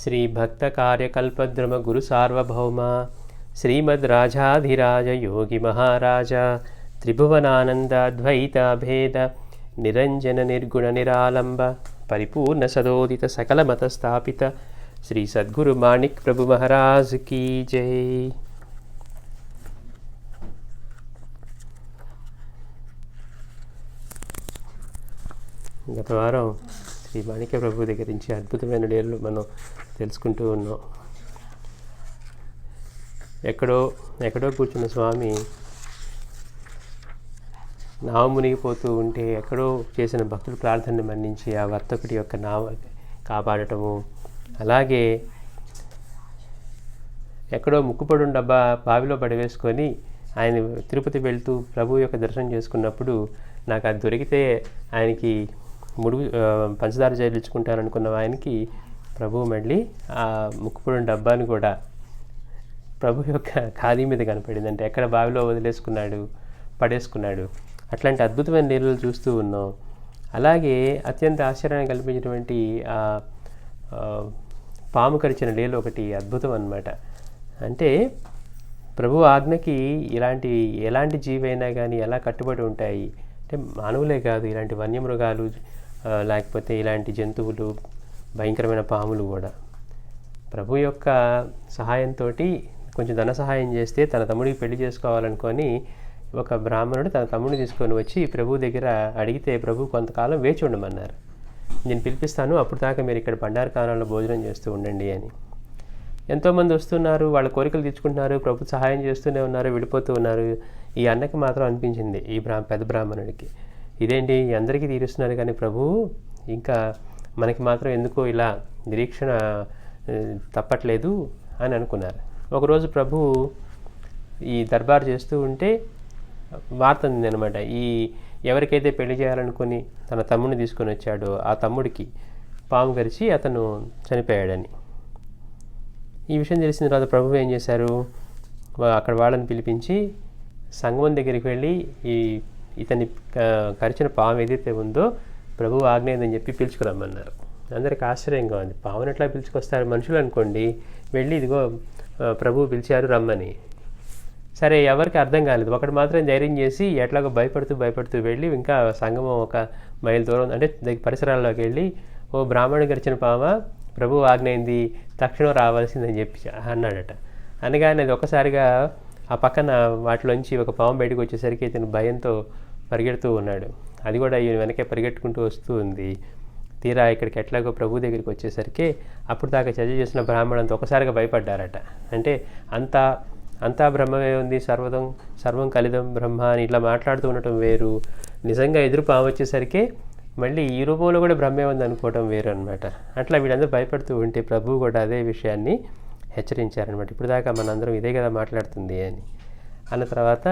శ్రీ భక్త కార్యకల్పద్రుమ గురు సార్వభౌమ శ్రీమద్ రాజాధిరాజ యోగి మహారాజ త్రిభువనానందాద్వైత భేద నిరంజన నిర్గుణ నిరాలంబ పరిపూర్ణ సదోదిత సకల మత స్థాపిత శ్రీ సద్గురు మాణిక్ ప్రభు మహారాజ్ కీ జై. గత వారం శ్రీ మాణిక్య ప్రభు దగ్గర నుంచి అద్భుతమైన లీలలు మనం తెలుసుకుంటూ ఉన్నాం. ఎక్కడో కూర్చున్న స్వామి నావ మునిగిపోతూ ఉంటే ఎక్కడో చేసిన భక్తుల ప్రార్థనని మన్నించి ఆ వర్తకుడి యొక్క నావ కాపాడటము, అలాగే ఎక్కడో ముక్కుపొడుం డబ్బా బావిలో పడివేసుకొని ఆయన తిరుపతి వెళ్తూ ప్రభు యొక్క దర్శనం చేసుకున్నప్పుడు నాకు అది దొరికితే ఆయనకి పంచదార చేయించుకుంటారనుకున్న ఆయనకి ప్రభు మళ్ళీ ఆ ముక్కుపొడుం డబ్బాని కూడా ప్రభు యొక్క ఖాదీ మీద కనపడింది. అంటే ఎక్కడ బావిలో పడేసుకున్నాడు. అట్లాంటి అద్భుతమైన లీలలు చూస్తూ ఉన్నాం. అలాగే అత్యంత ఆశ్చర్యాన్ని కల్పించినటువంటి పాము కరిచిన లీల ఒకటి అద్భుతం అన్నమాట. అంటే ప్రభు ఆజ్ఞకి ఎలాంటి జీవైనా కానీ ఎలా కట్టుబడి ఉంటాయి అంటే మానవులే కాదు, ఇలాంటి వన్యమృగాలు లేకపోతే ఇలాంటి జంతువులు, భయంకరమైన పాములు కూడా ప్రభు యొక్క సహాయంతో కొంచెం ధన సహాయం చేస్తే తన తమ్ముడికి పెళ్లి చేసుకోవాలనుకొని ఒక బ్రాహ్మణుడు తన తమ్ముడిని తీసుకొని వచ్చి ప్రభు దగ్గర అడిగితే ప్రభు కొంతకాలం వేచి ఉండమన్నారు. నేను పిలిపిస్తాను, అప్పుడు దాకా మీరు ఇక్కడ బండారకాలంలో భోజనం చేస్తూ ఉండండి అని. ఎంతోమంది వస్తున్నారు, వాళ్ళ కోరికలు తీర్చుకుంటున్నారు, ప్రభు సహాయం చేస్తూనే ఉన్నారు, వెళ్ళిపోతూ ఉన్నారు. ఈ అన్నకి మాత్రం అనిపించింది, ఈ పెద్ద బ్రాహ్మణుడికి, ఇదేంటి అందరికీ తీరుస్తున్నారు కానీ ప్రభు ఇంకా మనకి మాత్రం ఎందుకో ఇలా నిరీక్షణ తప్పట్లేదు అని అనుకున్నారు. ఒకరోజు ప్రభు ఈ దర్బార్ చేస్తూ ఉంటే వార్త ఉంది అనమాట. ఎవరికైతే పెళ్లి చేయాలనుకుని తన తమ్ముడిని తీసుకొని వచ్చాడో ఆ తమ్ముడికి పాము కరిచి అతను చనిపోయాడని. ఈ విషయం తెలిసిన తర్వాత ప్రభు ఏం చేశారు, అక్కడ వాళ్ళని పిలిపించి సంగమం దగ్గరికి వెళ్ళి ఇతన్ని కరిచిన పాము ఏదైతే ఉందో ప్రభు ఆజ్ఞ అని చెప్పి పిలుచుకురమ్మన్నారు. అందరికి ఆశ్చర్యంగా ఉంది, పాముని ఎట్లా పిలుచుకొస్తారు, మనుషులు అనుకోండి, వెళ్ళి ఇదిగో ప్రభు పిలిచారు రమ్మని. సరే, ఎవరికి అర్థం కాలేదు. ఒకటి మాత్రం ధైర్యం చేసి ఎట్లాగో భయపడుతూ వెళ్ళి ఇంకా సంగమం ఒక మైల్ దూరం అంటే పరిసరాల్లోకి వెళ్ళి, ఓ బ్రాహ్మణుడు గడిచిన పామ, ప్రభు ఆజ్ఞైంది, తక్షణం రావాల్సిందని చెప్పి అన్నాడట. అనగానే అది ఒకసారిగా ఆ పక్కన వాటిలోంచి ఒక పాము బయటకు వచ్చేసరికి ఇతను భయంతో పరిగెడుతూ ఉన్నాడు. అది కూడా ఈయన వెనకే పరిగెట్టుకుంటూ వస్తూ ఉంది. తీరా ఇక్కడికి ఎట్లాగో ప్రభు దగ్గరికి వచ్చేసరికి అప్పుడు దాకా చర్చ చేసిన బ్రాహ్మణంతో ఒకసారిగా భయపడ్డారట. అంటే అంతా బ్రహ్మమే ఉంది, సర్వం కలిదం బ్రహ్మ అని ఇట్లా మాట్లాడుతూ ఉండటం వేరు, నిజంగా ఎదురు పాము వచ్చేసరికి మళ్ళీ ఈ రూపంలో కూడా బ్రహ్మే ఉంది అనుకోవటం వేరు అనమాట. అట్లా వీళ్ళందరూ భయపడుతూ ఉంటే ప్రభు కూడా అదే విషయాన్ని హెచ్చరించారనమాట. ఇప్పుడు దాకా మనందరం ఇదే కదా మాట్లాడుతుంది అని అన్న తర్వాత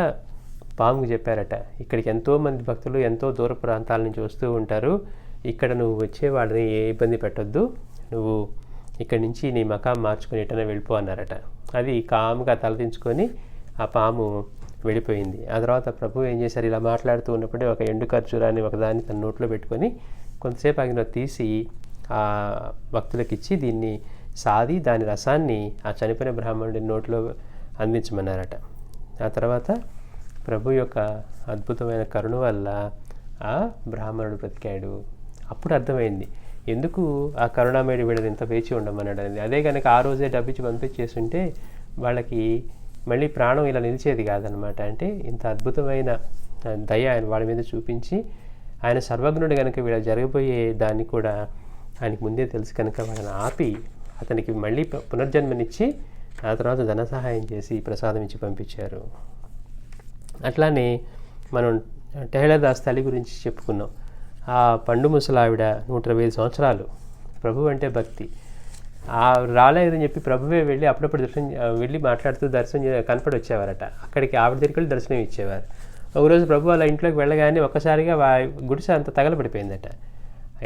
పాముకు చెప్పారట, ఇక్కడికి ఎంతోమంది భక్తులు ఎంతో దూర ప్రాంతాల నుంచి వస్తూ ఉంటారు, ఇక్కడ నువ్వు వచ్చే వాళ్ళని ఏ ఇబ్బంది పెట్టొద్దు, నువ్వు ఇక్కడి నుంచి నీ మకాం మార్చుకొని ఎటనే వెళ్ళిపో అన్నారట. అది కాముగా తలదించుకొని ఆ పాము వెళ్ళిపోయింది. ఆ తర్వాత ప్రభు ఏం చేశారు, ఇలా మాట్లాడుతూ ఉన్నప్పుడే ఒక ఎండు ఖర్జూరాన్ని ఒకదాన్ని తన నోట్లో పెట్టుకొని కొంతసేపు ఆగిన తీసి ఆ భక్తులకు ఇచ్చి దీన్ని సాది దాని రసాన్ని ఆ చనిపోయిన బ్రాహ్మణుడి నోట్లో అందించమన్నారట. ఆ తర్వాత ప్రభు యొక్క అద్భుతమైన కరుణ వల్ల ఆ బ్రాహ్మణుడు బ్రతికాడు. అప్పుడు అర్థమైంది ఎందుకు ఆ కరుణామయుడు వీళ్ళని ఇంత వేచి ఉండమన్నాడు అనేది. అదే కనుక ఆ రోజే డబ్బిచ్చి పంపించేస్తుంటే వాళ్ళకి మళ్ళీ ప్రాణం ఇలా నిలిచేది కాదనమాట. అంటే ఇంత అద్భుతమైన దయ ఆయన వాళ్ళ మీద చూపించి, ఆయన సర్వజ్ఞుడు కనుక వీళ్ళ జరగబోయే దాన్ని కూడా ఆయనకి ముందే తెలుసు కనుక వాళ్ళని ఆపి అతనికి మళ్ళీ పునర్జన్మనిచ్చి ఆ తర్వాత ధన సహాయం చేసి ప్రసాదం ఇచ్చి పంపించారు. అట్లానే మనం టెహలదాస్ తల్లి గురించి చెప్పుకున్నాం. ఆ పండు ముసలావిడ 125 సంవత్సరాలు, ప్రభు అంటే భక్తి, రాలేదని చెప్పి ప్రభువే వెళ్ళి అప్పుడప్పుడు వెళ్ళి మాట్లాడుతూ కనపడి వచ్చేవారట. అక్కడికి ఆవిడ దగ్గరికి వెళ్ళి దర్శనం ఇచ్చేవారు. ఒకరోజు ప్రభు వాళ్ళ ఇంట్లోకి వెళ్ళగానే ఒక్కసారిగా గుడిసె అంత తగలబడిపోయిందట.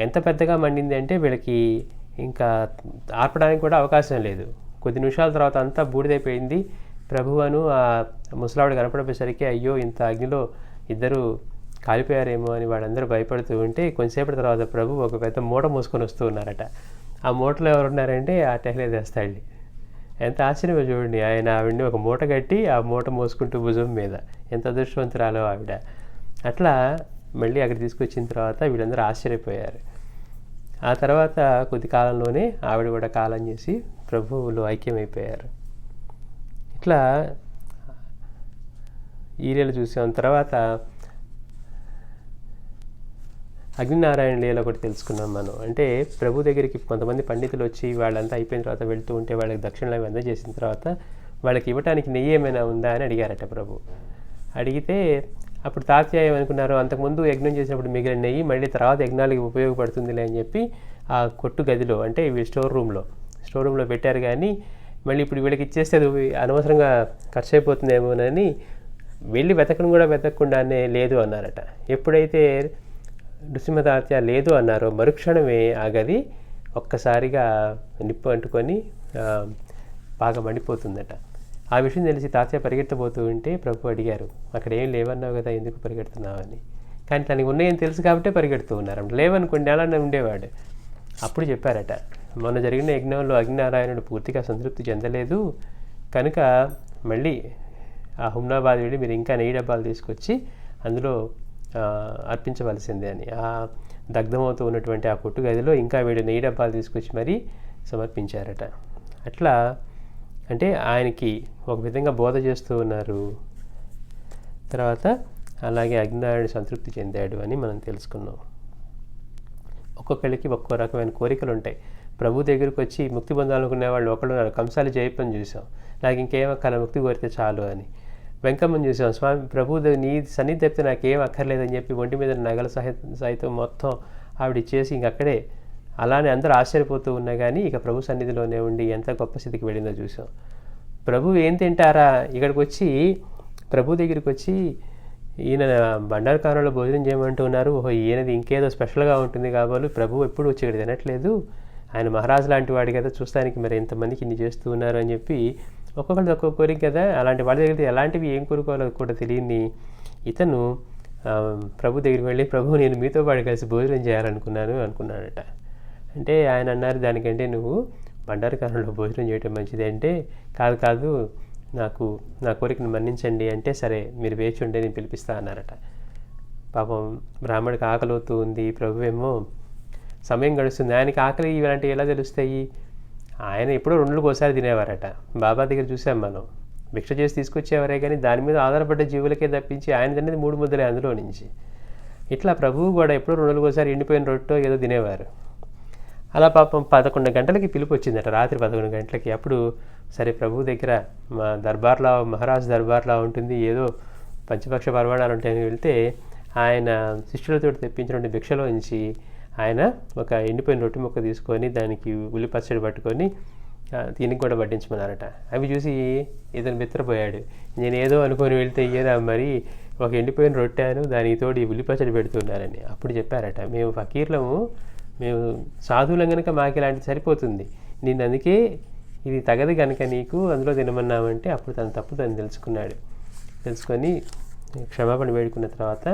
ఎంత పెద్దగా మండింది అంటే వీళ్ళకి ఇంకా ఆర్పడానికి కూడా అవకాశం లేదు. కొద్ది నిమిషాల తర్వాత అంతా బూడిదైపోయింది. ప్రభువును ఆ ముసలావిడ కనపడిపోయేసరికి అయ్యో ఇంత అగ్నిలో ఇద్దరు కాలిపోయారేమో అని వాళ్ళందరూ భయపడుతూ ఉంటే కొంచెంసేపటి తర్వాత ప్రభు ఒక పెద్ద మూట మోసుకొని వస్తూ ఉన్నారట. ఆ మూటలో ఎవరున్నారంటే ఆ టెహ్లే తెస్తాడు. ఎంత ఆశ్చర్యమో చూడండి. ఆయన ఆవిడని ఒక మూట కట్టి ఆ మూట మోసుకుంటూ భుజం మీద, ఎంత అదృష్టవంతురాలో ఆవిడ. అట్లా మళ్ళీ అక్కడ తీసుకొచ్చిన తర్వాత వీళ్ళందరూ ఆశ్చర్యపోయారు. ఆ తర్వాత కొద్ది కాలంలోనే ఆవిడ కూడా కాలం చేసి ప్రభువులో ఐక్యమైపోయారు. ఇట్లా ఈ లీల చూసాం. తర్వాత అగ్నినారాయణ లీల ఒకటి తెలుసుకున్నాం మనం. అంటే ప్రభు దగ్గరికి కొంతమంది పండితులు వచ్చి వాళ్ళంతా అయిపోయిన తర్వాత వెళ్తూ ఉంటే వాళ్ళకి దక్షిణలు అవి అందజేసిన తర్వాత వాళ్ళకి ఇవ్వడానికి నెయ్యి ఏమైనా ఉందా అని అడిగారట ప్రభు. అడిగితే అప్పుడు తాత్య ఏమనుకున్నారు, అంతకుముందు యజ్ఞం చేసినప్పుడు మిగిలిన నెయ్యి మళ్ళీ తర్వాత యజ్ఞాలకి ఉపయోగపడుతుందిలే అని చెప్పి ఆ కొట్టు గదిలో, అంటే ఇవి స్టోర్ రూమ్లో పెట్టారు. కానీ మళ్ళీ ఇప్పుడు వీళ్ళకి ఇచ్చేస్తే అది అనవసరంగా ఖర్చు అయిపోతుందేమోనని వెళ్ళి వెతకకుండానే లేదు అన్నారట. ఎప్పుడైతే నృసింహతాత్య లేదు అన్నారో మరుక్షణమే ఆ గది ఒక్కసారిగా నిప్పు అంటుకొని బాగా మండిపోతుందట. ఆ విషయం తెలిసి తాత్య పరిగెత్తబోతూ ఉంటే ప్రభు అడిగారు, అక్కడ ఏం లేవన్నావు కదా, ఎందుకు పరిగెడుతున్నావు అని. కానీ తనకి ఉన్నాయని తెలుసు కాబట్టి పరిగెడుతూ ఉన్నారు. లేవనుకోండి అలానే ఉండేవాడు. అప్పుడు చెప్పారట, మొన్న జరిగిన యజ్ఞంలో అగ్నినారాయణుడు పూర్తిగా సంతృప్తి చెందలేదు కనుక మళ్ళీ ఆ హుమ్నాబాద్ వెళ్ళి మీరు ఇంకా నెయ్యి డబ్బాలు తీసుకొచ్చి అందులో అర్పించవలసిందే అని. ఆ దగ్ధమవుతూ ఉన్నటువంటి ఆ కొట్టు గదిలో ఇంకా వీడు నెయ్యి డబ్బాలు తీసుకొచ్చి మరీ సమర్పించారట. అట్లా అంటే ఆయనకి ఒక విధంగా బోధ చేస్తూ ఉన్నారు. తర్వాత అలాగే అగ్నినారాయణుడు సంతృప్తి చెందాడు అని మనం తెలుసుకున్నాం. ఒక్కొక్కరికి ఒక్కో రకమైన కోరికలు ఉంటాయి. ప్రభు దగ్గరికి వచ్చి ముక్తి పొందాలనుకునే వాళ్ళు ఒకళ్ళు కంసాలి జయప్పని చూసాం, నాకు ఇంకేం అక్కల ముక్తి కోరితే చాలు అని. వెంకమ్మని చూసాం, స్వామి ప్రభు నీ సన్నిధి తప్పితే నాకేం అక్కర్లేదని చెప్పి ఒంటి మీద నగల సహితం మొత్తం ఆవిడ ఇచ్చేసి ఇంకక్కడే అలానే అందరూ ఆశ్చర్యపోతూ ఉన్నా కానీ ఇక ప్రభు సన్నిధిలోనే ఉండి ఎంత గొప్ప స్థితికి వెళ్ళిందో చూసాం. ప్రభు ఏం తింటారా ఇక్కడికి వచ్చి, ప్రభు దగ్గరికి వచ్చి ఈయన బండారుకారంలో భోజనం చేయమంటూ ఉన్నారు. ఓహో ఈయనది ఇంకేదో స్పెషల్గా ఉంటుంది కాబట్టి ప్రభు ఎప్పుడు వచ్చి ఇక్కడ తినట్లేదు, ఆయన మహారాజు లాంటి వాడు కదా, చూస్తానికి మరి ఎంతమందికి ఇన్ని చేస్తూ ఉన్నారు అని చెప్పి ఒక్కొక్కటి ఒక్కొక్క కోరిక కదా. అలాంటి వాళ్ళ దగ్గర ఎలాంటివి ఏం కోరుకోవాలో కూడా తెలియని ఇతను ప్రభు దగ్గరికి వెళ్ళి, ప్రభు నేను మీతో పాటు కలిసి భోజనం అనుకున్నాడట. అంటే ఆయన అన్నారు, దానికంటే నువ్వు బండారుకారంలో భోజనం చేయటం మంచిది. అంటే కాదు నాకు నా కోరికను మన్నించండి అంటే, సరే మీరు వేచి ఉండే నేను పిలిపిస్తా అన్నారట. పాపం బ్రాహ్మడికి ఆకలి అవుతూ ఉంది, ప్రభు ఏమో సమయం గడుస్తుంది, ఆయనకి ఆకలి ఇలాంటివి ఎలా తెలుస్తాయి. ఆయన ఎప్పుడో 2 రోజులకు ఒకసారి తినేవారట. బాబా దగ్గర చూసాం మనం, భిక్ష చేసి తీసుకొచ్చేవారే కానీ దాని మీద ఆధారపడ్డ జీవులకే తప్పించి ఆయన తినేది 3 ముద్దలే అందులో నుంచి. ఇట్లా ప్రభువు కూడా ఎప్పుడో 2 రోజులకు ఒకసారి ఎండిపోయిన రొట్టె ఏదో తినేవారు. అలా పాపం 11 గంటలకి పిలుపు వచ్చిందట, రాత్రి 11 గంటలకి. అప్పుడు సరే ప్రభు దగ్గర మా దర్బార్లా, మహారాజు దర్బార్లా ఉంటుంది, ఏదో పంచపక్ష పర్వాణాలు ఉంటాయని వెళ్తే ఆయన శిష్యులతో తెప్పించినటువంటి భిక్షలోంచి ఆయన ఒక ఎండిపోయిన రొట్టె ముక్క తీసుకొని దానికి ఉల్లి పచ్చడి పట్టుకొని దీనికి కూడా వడ్డించమన్నారట. అవి చూసి ఇతను బెత్తరపోయాడు, నేను ఏదో అనుకొని వెళ్తే ఏదా మరి ఒక ఎండిపోయిన రొట్టెను దానికి తోడు ఉల్లి పచ్చడి పెడుతున్నారని. అప్పుడు చెప్పారట, మేము ఫకీర్లము, మేము సాధువులం కనుక మాకు ఇలాంటి సరిపోతుంది, నేను అందుకే ఇది తగదు కనుక నీకు అందులో తినమన్నామంటే అప్పుడు తన తప్పు తను తెలుసుకొని క్షమాపణ వేడుకున్న తర్వాత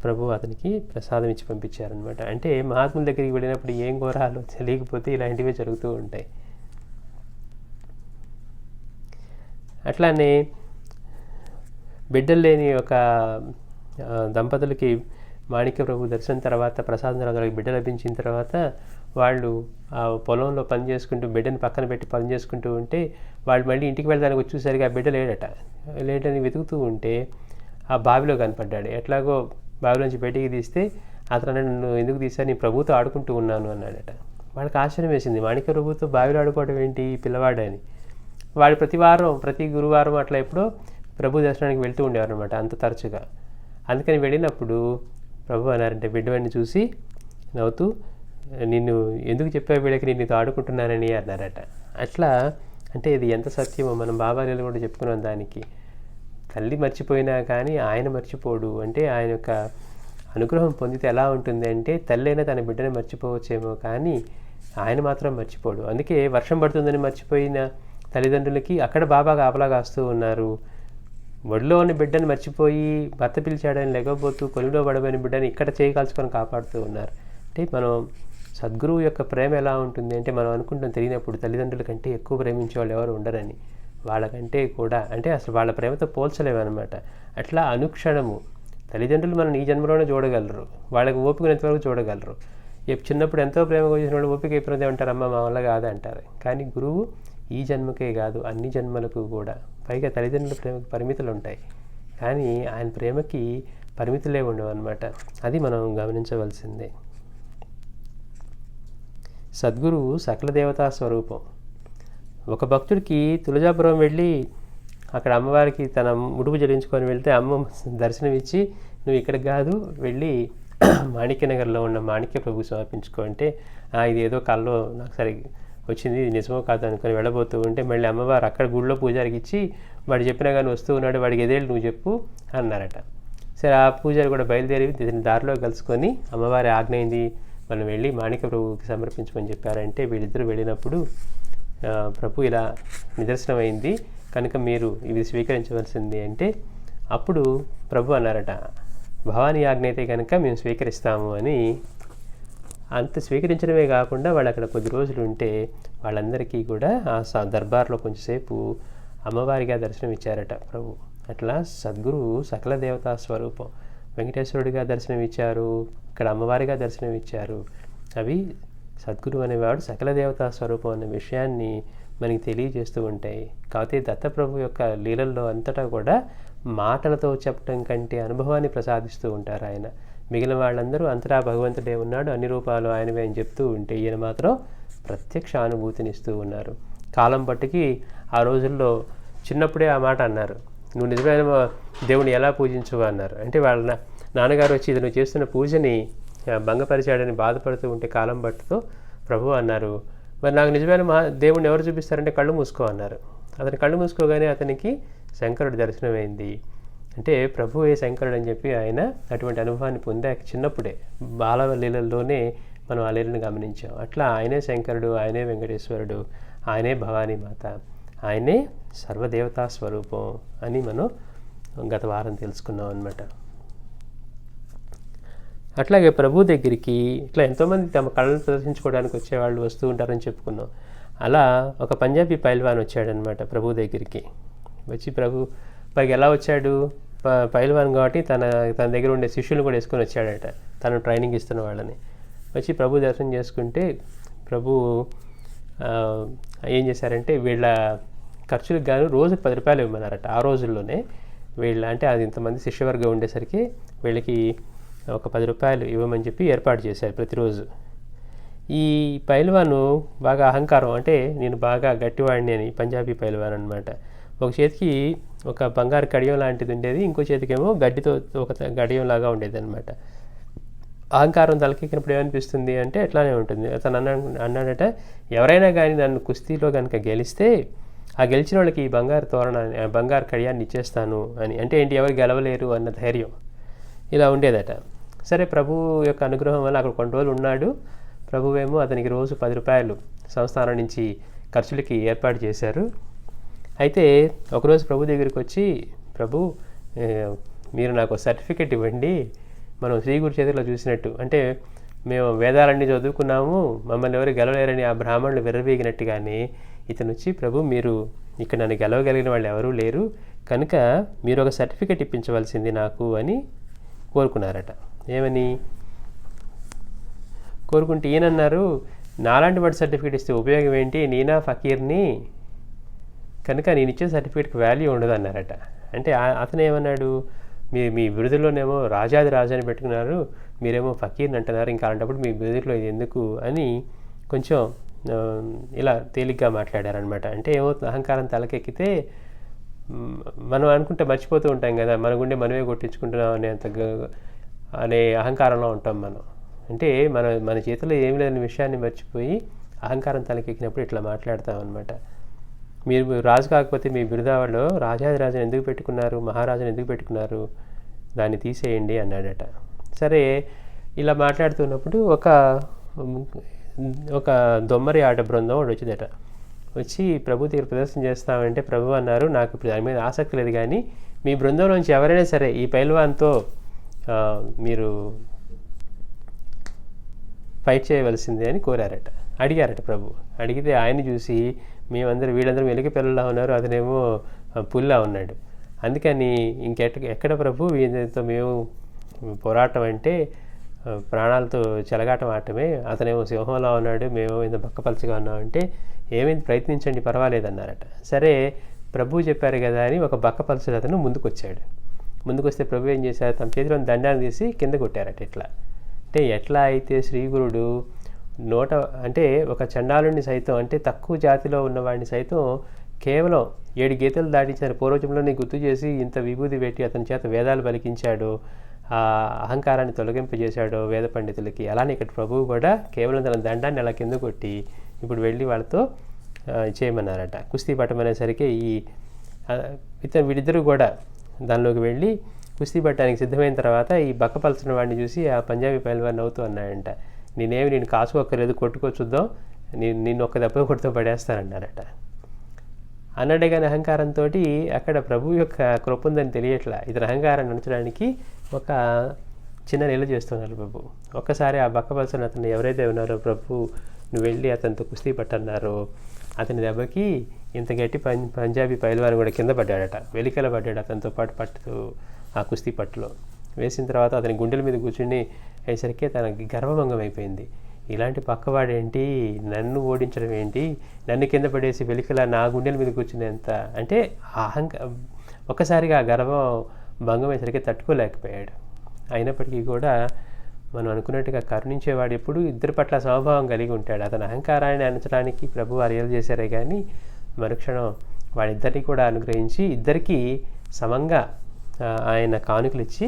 ప్రభు అతనికి ప్రసాదం ఇచ్చి పంపించారనమాట. అంటే మహాత్ముల దగ్గరికి వెళ్ళినప్పుడు ఏం కోరాలో తెలియకపోతే ఇలాంటివే జరుగుతూ ఉంటాయి. అట్లానే బిడ్డలు లేని ఒక దంపతులకి మాణిక్య ప్రభు దర్శనం తర్వాత ప్రసాదం వాళ్ళకి బిడ్డ లభించిన తర్వాత వాళ్ళు ఆ పొలంలో పని చేసుకుంటూ బిడ్డని పక్కన పెట్టి పని చేసుకుంటూ ఉంటే వాళ్ళు మళ్ళీ ఇంటికి వెళ్ళడానికి వచ్చేసరికి ఆ బిడ్డ లేడని వెతుకుతూ ఉంటే ఆ బావిలో కనపడ్డాడు. ఎట్లాగో బావిలోంచి బయటికి తీస్తే అతను నన్ను ఎందుకు తీసా, నేను ప్రభుతో ఆడుకుంటూ ఉన్నాను అన్నాడట. వాళ్ళకి ఆశ్చర్యం వేసింది, మాణిక్య ప్రభుతో బావిలో ఆడుకోవడం ఏంటి పిల్లవాడని. వాడు ప్రతి గురువారం అట్లా ఎప్పుడో ప్రభు దర్శనానికి వెళ్తూ ఉండేవారు అనమాట, అంత తరచుగా. అందుకని వెళ్ళినప్పుడు ప్రభు అన్నారంటే బిడ్డవాడిని చూసి నవ్వుతూ, నిన్ను ఎందుకు చెప్పావు వీళ్ళకి, నేను నీతో ఆడుకుంటున్నానని అన్నారట. అట్లా అంటే ఇది ఎంత సత్యమో మనం బాబాలీలు కూడా చెప్పుకున్నాం. దానికి తల్లి మర్చిపోయినా కానీ ఆయన మర్చిపోడు. అంటే ఆయన యొక్క అనుగ్రహం పొందితే ఎలా ఉంటుంది అంటే, తల్లి అయినా తన బిడ్డని మర్చిపోవచ్చేమో కానీ ఆయన మాత్రం మర్చిపోడు. అందుకే వర్షం పడుతుందని మర్చిపోయిన తల్లిదండ్రులకి అక్కడ బాబా కాపలా కాస్తూ ఉన్నారు. ఒడిలో ఉన్న బిడ్డను మర్చిపోయి భర్త పిలిచాడని లేకపోతూ కొలువులో పడబోయిన బిడ్డని ఇక్కడ చేయకాల్చుకొని కాపాడుతూ ఉన్నారు. అంటే మనం సద్గురువు యొక్క ప్రేమ ఎలా ఉంటుంది అంటే, మనం అనుకుంటాం తెలియనప్పుడు తల్లిదండ్రుల కంటే ఎక్కువ ప్రేమించే వాళ్ళు ఎవరు ఉండరని. వాళ్ళకంటే కూడా అంటే అసలు వాళ్ళ ప్రేమతో పోల్చలేమన్నమాట. అట్లా అనుక్షణము తల్లిదండ్రులు మనం ఈ జన్మలోనే చూడగలరు, వాళ్ళకి ఓపికనంతవరకు చూడగలరు. చిన్నప్పుడు ఎంతో ప్రేమగా చేసిన వాళ్ళు ఓపిక ఎప్పుడైతే అంటారు, అమ్మ మా వల్ల కాదు అంటారు. కానీ గురువు ఈ జన్మకే కాదు అన్ని జన్మలకు కూడా, పైగా తల్లిదండ్రుల ప్రేమకి పరిమితులు ఉంటాయి, కానీ ఆయన ప్రేమకి పరిమితులే ఉండవు అన్నమాట. అది మనం గమనించవలసిందే. సద్గురువు సకల దేవతా స్వరూపం. ఒక భక్తుడికి తులజాపురం వెళ్ళి అక్కడ అమ్మవారికి తన ముడుపు చెల్లించుకొని వెళ్తే అమ్మ దర్శనం ఇచ్చి, నువ్వు ఇక్కడికి కాదు వెళ్ళి మాణిక్యనగర్లో ఉన్న మాణిక్య ప్రభుకు సమర్పించుకో అంటే, ఇది ఏదో కల్లో నాకు సరి వచ్చింది, ఇది నిజమో కాదు అనుకొని వెళ్ళబోతూ ఉంటే మళ్ళీ అమ్మవారు అక్కడ గుడిలో పూజారికి ఇచ్చి, వాడు చెప్పినా కానీ వస్తూ ఉన్నాడు, వాడికి ఎదేళ్ళు నువ్వు చెప్పు అన్నారట. సరే ఆ పూజారి కూడా బయలుదేరి దారిలో కలుసుకొని అమ్మవారి ఆజ్ఞ అయింది, మనం వెళ్ళి మాణిక్య ప్రభువుకి సమర్పించమని చెప్పారంటే, వీళ్ళిద్దరూ వెళ్ళినప్పుడు ప్రభు ఇలా నిదర్శనమైంది కనుక మీరు ఇవి స్వీకరించవలసింది అంటే, అప్పుడు ప్రభు అన్నారట, భవానీ ఆజ్ఞ అయితే కనుక మేము స్వీకరిస్తాము అని. అంత స్వీకరించడమే కాకుండా వాళ్ళు అక్కడ కొద్ది రోజులు ఉంటే వాళ్ళందరికీ కూడా ఆ దర్బార్లో కొంచెంసేపు అమ్మవారిగా దర్శనం ఇచ్చారట ప్రభు. అట్లా సద్గురువు సకల దేవతా స్వరూపం. వెంకటేశ్వరుడిగా దర్శనం ఇచ్చారు, ఇక్కడ అమ్మవారిగా దర్శనం ఇచ్చారు. అవి సద్గురువు అనేవాడు సకల దేవతా స్వరూపం అనే విషయాన్ని మనకి తెలియజేస్తూ ఉంటాయి. కాకపోతే దత్తప్రభు యొక్క లీలల్లో అంతటా కూడా మాటలతో చెప్పడం కంటే అనుభవాన్ని ప్రసాదిస్తూ ఉంటారు ఆయన. మిగిలిన వాళ్ళందరూ అంతటా భగవంతుడే ఉన్నాడు, అన్ని రూపాలు ఆయనవే అని చెప్తూ ఉంటే, ఈయన మాత్రం ప్రత్యక్ష అనుభూతినిస్తూ ఉన్నారు. కాలం పట్టుకి ఆ రోజుల్లో చిన్నప్పుడే ఆ మాట అన్నారు, నువ్వు నిజమైన దేవుని ఎలా పూజించవు అన్నారు. అంటే వాళ్ళ నాన్నగారు వచ్చి ఇది నువ్వు చేస్తున్న పూజని భంగపరిచాడని బాధపడుతూ ఉంటే కాలం పట్టుతో ప్రభు అన్నారు, మరి నాకు నిజమైన దేవుడిని ఎవరు చూపిస్తారంటే కళ్ళు మూసుకో అన్నారు. అతని కళ్ళు మూసుకోగానే అతనికి శంకరుడి దర్శనమైంది. అంటే ప్రభువే శంకరుడు అని చెప్పి ఆయన అటువంటి అనుభవాన్ని పొందాక చిన్నప్పుడే బాలలీలల్లోనే మనం ఆ లీలను గమనించాం. అట్లా ఆయనే శంకరుడు, ఆయనే వెంకటేశ్వరుడు, ఆయనే భవానీ మాత, ఆయనే సర్వదేవతా స్వరూపం అని మనం గత వారం తెలుసుకున్నాం అన్నమాట. అట్లాగే ప్రభు దగ్గరికి ఇట్లా ఎంతోమంది తమ కళను ప్రదర్శించుకోవడానికి వచ్చేవాళ్ళు వస్తూ ఉంటారని చెప్పుకున్నాం. అలా ఒక పంజాబీ పైల్వాన్ వచ్చాడనమాట ప్రభు దగ్గరికి. వచ్చి ప్రభు పైకి ఎలా వచ్చాడు, పైల్వాన్ కాబట్టి తన దగ్గర ఉండే శిష్యులు కూడా వేసుకొని వచ్చాడట, తను ట్రైనింగ్ ఇస్తున్న వాళ్ళని. వచ్చి ప్రభు దర్శనం చేసుకుంటే ప్రభు ఏం చేశారంటే, వీళ్ళ ఖర్చులకు గాను రోజుకి 10 రూపాయలు ఇవ్వమన్నారట. ఆ రోజుల్లోనే వీళ్ళ అంటే అది ఇంతమంది శిష్యవర్గం ఉండేసరికి వీళ్ళకి ఒక 10 రూపాయలు ఇవ్వమని చెప్పి ఏర్పాటు చేశారు ప్రతిరోజు. ఈ పైల్వాను బాగా అహంకారం, అంటే నేను బాగా గట్టివాడిని అని, పంజాబీ పైల్వాన్ అనమాట. ఒక చేతికి ఒక బంగారు కడియం లాంటిది ఉండేది, ఇంకో చేతికేమో గడ్డితో ఒక గడియం లాగా ఉండేది అనమాట. అహంకారం తలకెక్కినప్పుడు ఏమనిపిస్తుంది అంటే ఎట్లానే ఉంటుంది. అతను అన్నాడట, ఎవరైనా కానీ నన్ను కుస్తీలో కనుక గెలిస్తే ఆ గెలిచిన వాళ్ళకి ఈ బంగారు కడియాన్ని ఇచ్చేస్తాను అని. అంటే ఏంటి, ఎవరు గెలవలేరు అన్న ధైర్యం ఇలా ఉండేదట. సరే ప్రభు యొక్క అనుగ్రహం వల్ల అక్కడ కొన్ని రోజులు ఉన్నాడు. ప్రభువేమో అతనికి రోజు 10 రూపాయలు సంస్థానం నుంచి ఖర్చులకి ఏర్పాటు చేశారు. అయితే ఒకరోజు ప్రభు దగ్గరికి వచ్చి, ప్రభు మీరు నాకు సర్టిఫికెట్ ఇవ్వండి, మనం శ్రీ గురు చేతిలో చూసినట్టు, అంటే మేము వేదాలన్నీ చదువుకున్నాము, మమ్మల్ని ఎవరు గెలవలేరని ఆ బ్రాహ్మణులు విర్రవీగినట్టుగానే ఇతను వచ్చి, ప్రభు మీరు ఇక్కడ నన్ను గెలవగలిగిన వాళ్ళు ఎవరూ లేరు కనుక మీరు ఒక సర్టిఫికెట్ ఇప్పించవలసింది నాకు అని కోరుకున్నారట. ఏమని కోరుకుంటే ఈయనన్నారు, నాలాంటి వాడి సర్టిఫికేట్ ఇస్తే ఉపయోగం ఏంటి, నేనా ఫకీర్ని కనుక నేను ఇచ్చే సర్టిఫికేట్కి వాల్యూ ఉండదు అన్నారట. అంటే అతను ఏమన్నాడు, మీ బిరుదులోనేమో రాజాది రాజా అని పెట్టుకున్నారు, మీరేమో ఫకీర్ని అంటున్నారు, ఇంకా అలాంటప్పుడు మీ బిరుదులో ఇది ఎందుకు అని కొంచెం ఇలా తేలిగ్గా మాట్లాడారనమాట. అంటే ఏమవుతుంది, అహంకారం తలకెక్కితే మనం అనుకుంటే మర్చిపోతూ ఉంటాం కదా, మన గుండె మనమే కొట్టించుకుంటున్నాం అనే అహంకారంలో ఉంటాం మనం. అంటే మన చేతిలో ఏమి లేని విషయాన్ని మర్చిపోయి అహంకారం తలకెక్కినప్పుడు ఇట్లా మాట్లాడతాం అనమాట. మీరు రాజు కాకపోతే మీ బిరుదావలో రాజాది రాజుని ఎందుకు పెట్టుకున్నారు, మహారాజుని ఎందుకు పెట్టుకున్నారు, దాన్ని తీసేయండి అన్నాడట. సరే ఇలా మాట్లాడుతున్నప్పుడు ఒక దొమ్మరి ఆట బృందం వాడు వచ్చిందట. వచ్చి ప్రభు దగ్గర ప్రదర్శన చేస్తామంటే ప్రభు అన్నారు, నాకు ఇప్పుడు దాని మీద ఆసక్తి లేదు, కానీ మీ బృందంలోంచి ఎవరైనా సరే ఈ పైల్వాన్తో మీరు ఫైట్ చేయవలసిందే అని కోరారట, అడిగారట ప్రభు. అడిగితే ఆయన చూసి వీళ్ళందరూ వెలికి పిల్లలా ఉన్నారు, అతనేమో పుల్లా ఉన్నాడు, అందుకని ఎక్కడ ప్రభు వీళ్ళతో మేము పోరాటం అంటే ప్రాణాలతో చెలగాటం ఆడటమే, అతనేమో సింహంలా ఉన్నాడు, మేము ఇంత బక్కపలచగా ఉన్నామంటే ఏమైంది ప్రయత్నించండి పర్వాలేదన్నారట. సరే ప్రభు చెప్పారు కదా అని ఒక బక్కపలచడు అతను ముందుకొచ్చాడు. ముందుకొస్తే ప్రభు ఏం చేశారు, తమ చేతిలో దండాన్ని తీసి కింద కొట్టారట. ఎట్లా అయితే శ్రీగురుడు అంటే ఒక చండాలుడిని సైతం, అంటే తక్కువ జాతిలో ఉన్నవాడిని సైతం కేవలం 7 గీతలు దాటించిన పూర్వజంలోనే గుర్తు చేసి ఇంత విభూతి పెట్టి అతని చేత వేదాలు పలికించాడు, ఆ అహంకారాన్ని తొలగింపజేశాడు వేద పండితులకి. అలానే ఇక్కడ ప్రభువు కూడా కేవలం తన దండాన్ని అలా కింద కొట్టి ఇప్పుడు వెళ్ళి వాళ్ళతో చేయమన్నారట. కుస్తీ పట్టమనేసరికి వీళ్ళిద్దరూ కూడా దానిలోకి వెళ్ళి కుస్తీ పట్టడానికి సిద్ధమైన తర్వాత ఈ బక్కపలసిన వాడిని చూసి ఆ పంజాబీ పైల్వాన్ నవ్వుతూ అన్నాడంట, నేను కాసుకోక్కర్లేదు, కొట్టుకో చూద్దాం, నిన్ను ఒక్క దెబ్బ కొడుతూ పడేస్తానన్నారట. అన్నాడే కానీ అహంకారంతో అక్కడ ప్రభు యొక్క కృప ఉందని తెలియట్లా. ఇతని అహంకారాన్ని అణచడానికి ఒక చిన్న నెల చేస్తున్నారు ప్రభు. ఒక్కసారి ఆ బక్కపలసిన అతను ఎవరైతే ఉన్నారో ప్రభు నువ్వు వెళ్ళి అతనితో కుస్తీ పట్టన్నారో అతని దెబ్బకి ఇంత గట్టి పంజాబీ పైల్వాన్ కూడా కింద పడ్డాడట, వెలికల పడ్డాడు అతనితో పాటు పట్టుతూ ఆ కుస్తీ పట్టులో. వేసిన తర్వాత అతని గుండెల మీద కూర్చుని అయ్యేసరికి తనకి గర్వభంగం అయిపోయింది. ఇలాంటి పక్కవాడేంటి, నన్ను ఓడించడం ఏంటి, నన్ను కింద పడేసి వెలికల నా గుండెల మీద కూర్చునేంత అంటే ఒక్కసారిగా ఆ గర్వం భంగం అయ్యేసరికి తట్టుకోలేకపోయాడు. అయినప్పటికీ కూడా మనం అనుకున్నట్టుగా కరుణించేవాడు ఎప్పుడు ఇద్దరి పట్ల సమభావం కలిగి ఉంటాడు. అతని అహంకారాన్ని అణచడానికి ప్రభు అరియలు చేశారే కానీ మరుక్షణం వాళ్ళిద్దరిని కూడా అనుగ్రహించి ఇద్దరికీ సమంగా ఆయన కానుకలు ఇచ్చి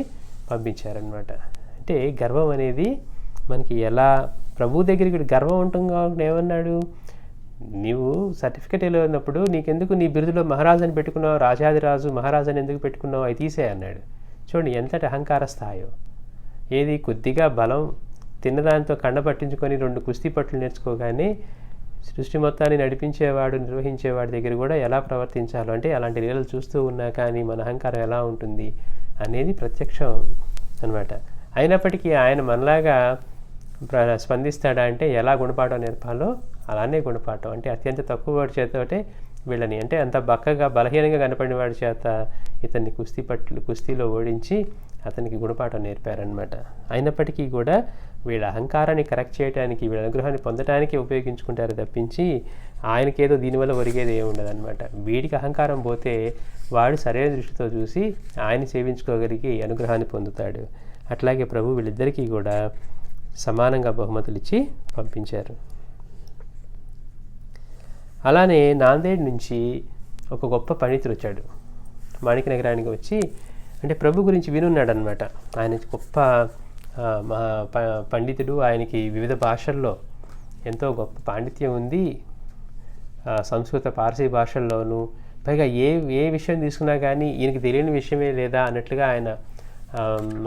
పంపించారనమాట. అంటే గర్వం అనేది మనకి ఎలా ప్రభు దగ్గరికి గర్వం ఉంటుంది కాబట్టి ఏమన్నాడు, నీవు సర్టిఫికెట్ వెళ్ళినప్పుడు నీకెందుకు నీ బిరుదులో మహారాజు అని పెట్టుకున్నావు, రాజాదిరాజు మహారాజు అని ఎందుకు పెట్టుకున్నావు, అవి తీసే అన్నాడు. చూడండి ఎంతటి అహంకార స్థాయో. ఏది కొద్దిగా బలం తిన్నదాంతో కండ పట్టించుకొని 2 కుస్తీ పట్లు నేర్చుకోగానే సృష్టి మొత్తాన్ని నడిపించేవాడు నిర్వహించేవాడి దగ్గర కూడా ఎలా ప్రవర్తించాలో, అంటే అలాంటి లీలలు చూస్తూ ఉన్నా కానీ మన అహంకారం ఎలా ఉంటుంది అనేది ప్రత్యక్షం అనమాట. అయినప్పటికీ ఆయన మనలాగా స్పందిస్తాడా అంటే ఎలా గుణపాఠం నేర్పాలో అలానే గుణపాఠం. అంటే అత్యంత తక్కువ వాడి చేతోటే వీళ్ళని, అంటే అంత బక్కగా బలహీనంగా కనపడిన వాడి చేత ఇతన్ని కుస్తీలో ఓడించి అతనికి గుణపాఠం నేర్పారనమాట. అయినప్పటికీ కూడా వీళ్ళ అహంకారాన్ని కరెక్ట్ చేయడానికి, వీళ్ళ అనుగ్రహాన్ని పొందడానికి ఉపయోగించుకుంటారు తప్పించి ఆయనకేదో దీనివల్ల ఒరిగేది ఏమి ఉండదన్నమాట. వీడికి అహంకారం పోతే వాడు సరైన దృష్టితో చూసి ఆయన సేవించుకోగలిగి అనుగ్రహాన్ని పొందుతాడు. అట్లాగే ప్రభు వీళ్ళిద్దరికీ కూడా సమానంగా బహుమతులు ఇచ్చి పంపించారు. అలానే నాందేడ్ నుంచి ఒక గొప్ప పండితుడు వచ్చాడు మాణిక నగరానికి వచ్చి, అంటే ప్రభు గురించి వినున్నాడు అనమాట. ఆయన గొప్ప పండితుడు, ఆయనకి వివిధ భాషల్లో ఎంతో గొప్ప పాండిత్యం ఉంది, సంస్కృత పార్సీ భాషల్లోనూ. పైగా ఏ విషయం తీసుకున్నా కానీ ఈయనకి తెలియని విషయమే లేదా అన్నట్లుగా ఆయన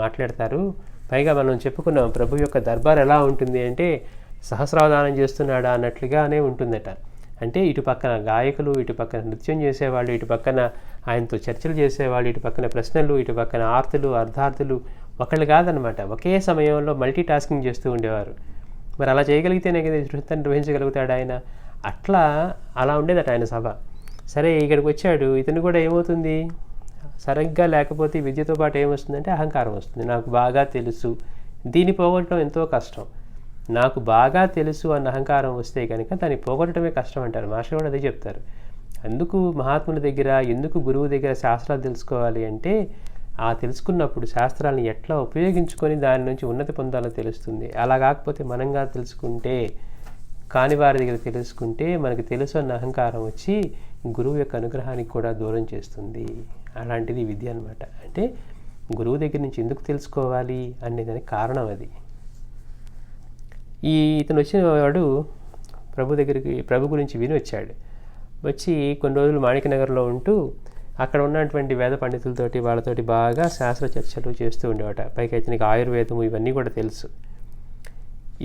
మాట్లాడతారు. పైగా మనం చెప్పుకున్నాం ప్రభు యొక్క దర్బార్ ఎలా ఉంటుంది అంటే సహస్రావధానం చేస్తున్నాడా అన్నట్లుగానే ఉంటుందట. అంటే ఇటు పక్కన గాయకులు, ఇటు పక్కన నృత్యం చేసేవాళ్ళు, ఇటు పక్కన ఆయనతో చర్చలు చేసేవాళ్ళు, ఇటు పక్కన ప్రశ్నలు, ఇటు పక్కన ఆర్తులు అర్ధార్థులు, ఒకళ్ళు కాదనమాట. ఒకే సమయంలో మల్టీ టాస్కింగ్ చేస్తూ ఉండేవారు. మరి అలా చేయగలిగితేనే కదా సృష్టిని నిర్వహించగలుగుతాడు ఆయన. అలా ఉండేదట ఆయన సభ. సరే ఇక్కడికి వచ్చాడు, ఇతను కూడా ఏమవుతుంది, సరిగ్గా లేకపోతే విద్యతో పాటు ఏమొస్తుందంటే అహంకారం వస్తుంది. నాకు బాగా తెలుసు, దీన్ని పోగొట్టడం ఎంతో కష్టం. నాకు బాగా తెలుసు అన్న అహంకారం వస్తే కనుక దాన్ని పోగొట్టడమే కష్టం అంటారు. మాస్టర్ కూడా అదే చెప్తారు. అందుకు మహాత్ముల దగ్గర, ఎందుకు గురువు దగ్గర శాస్త్రాలు తెలుసుకోవాలి అంటే ఆ తెలుసుకున్నప్పుడు శాస్త్రాలను ఎట్లా ఉపయోగించుకొని దాని నుంచి ఉన్నతి పొందాలో తెలుస్తుంది. అలా కాకపోతే మనంగా తెలుసుకుంటే, కాని వారి దగ్గర తెలుసుకుంటే మనకు తెలుసు అన్న అహంకారం వచ్చి గురువు యొక్క అనుగ్రహానికి కూడా దూరం చేస్తుంది. అలాంటిది విద్య అనమాట. అంటే గురువు దగ్గర నుంచి ఎందుకు తెలుసుకోవాలి అనేదానికి కారణం అది. ఇతను వచ్చిన వాడు ప్రభు గురించి విని వచ్చాడు. వచ్చి కొన్ని రోజులు మాణికనగర్లో ఉంటూ అక్కడ ఉన్నటువంటి వేద పండితులతోటి వాళ్ళతోటి బాగా శాస్త్ర చర్చలు చేస్తూ ఉండేవాట. పైగా ఇతనికి ఆయుర్వేదము ఇవన్నీ కూడా తెలుసు.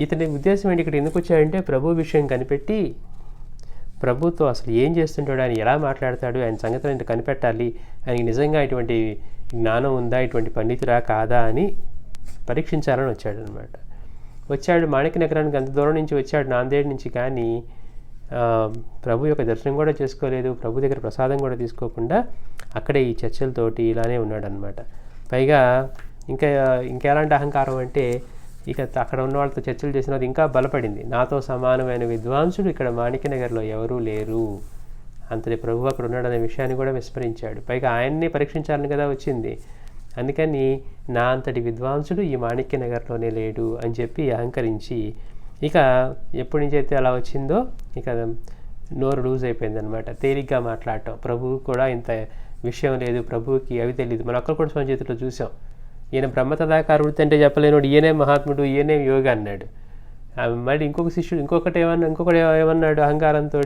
ఇతని ఉద్దేశం ఏంటి, ఇక్కడ ఎందుకు వచ్చాడంటే ప్రభు విషయం కనిపెట్టి ప్రభుతో అసలు ఏం చేస్తుంటాడు, ఆయన ఎలా మాట్లాడతాడు, ఆయన సంగతులు కనిపెట్టాలి, ఆయనకి నిజంగా ఇటువంటి జ్ఞానం ఉందా, ఇటువంటి పండితురా కాదా అని పరీక్షించాలని వచ్చాడు అనమాట. వచ్చాడు మాణిక్య నగరానికి అంత దూరం నుంచి వచ్చాడు నాందేడ్ నుంచి, కానీ ప్రభు యొక్క దర్శనం కూడా చేసుకోలేదు, ప్రభు దగ్గర ప్రసాదం కూడా తీసుకోకుండా అక్కడే ఈ చర్చలతోటి ఇలానే ఉన్నాడు అనమాట. పైగా ఇంకెలాంటి అహంకారం అంటే ఇక అక్కడ ఉన్న వాళ్ళతో చర్చలు చేసినది ఇంకా బలపడింది. నాతో సమానమైన విద్వాంసుడు ఇక్కడ మాణిక్య నగర్లో ఎవరూ లేరు, అంతటి ప్రభు అక్కడ ఉన్నాడనే విషయాన్ని కూడా విస్మరించాడు. పైగా ఆయన్ని పరీక్షించాలని కదా వచ్చింది, అందుకని నా అంతటి విద్వాంసుడు ఈ మాణిక్య నగర్లోనే లేడు అని చెప్పి అహంకరించి, ఇక ఎప్పటి నుంచి అయితే అలా వచ్చిందో ఇక నోరు లూజ్ అయిపోయింది అనమాట. తేలిగ్గా మాట్లాడటం, ప్రభువు కూడా ఇంత విషయం లేదు, ప్రభువుకి అవి తెలియదు. మనం అక్కడ కూడా స్వామి చేతిలో చూసాం, ఈయన బ్రహ్మతదాకార వృత్తి అంటే చెప్పలేనోడు ఈయనే మహాత్ముడు, ఈయనే యోగి అన్నాడు. మళ్ళీ ఇంకొక శిష్యుడు ఇంకొకటి ఏమన్నాడు అహంకారంతో,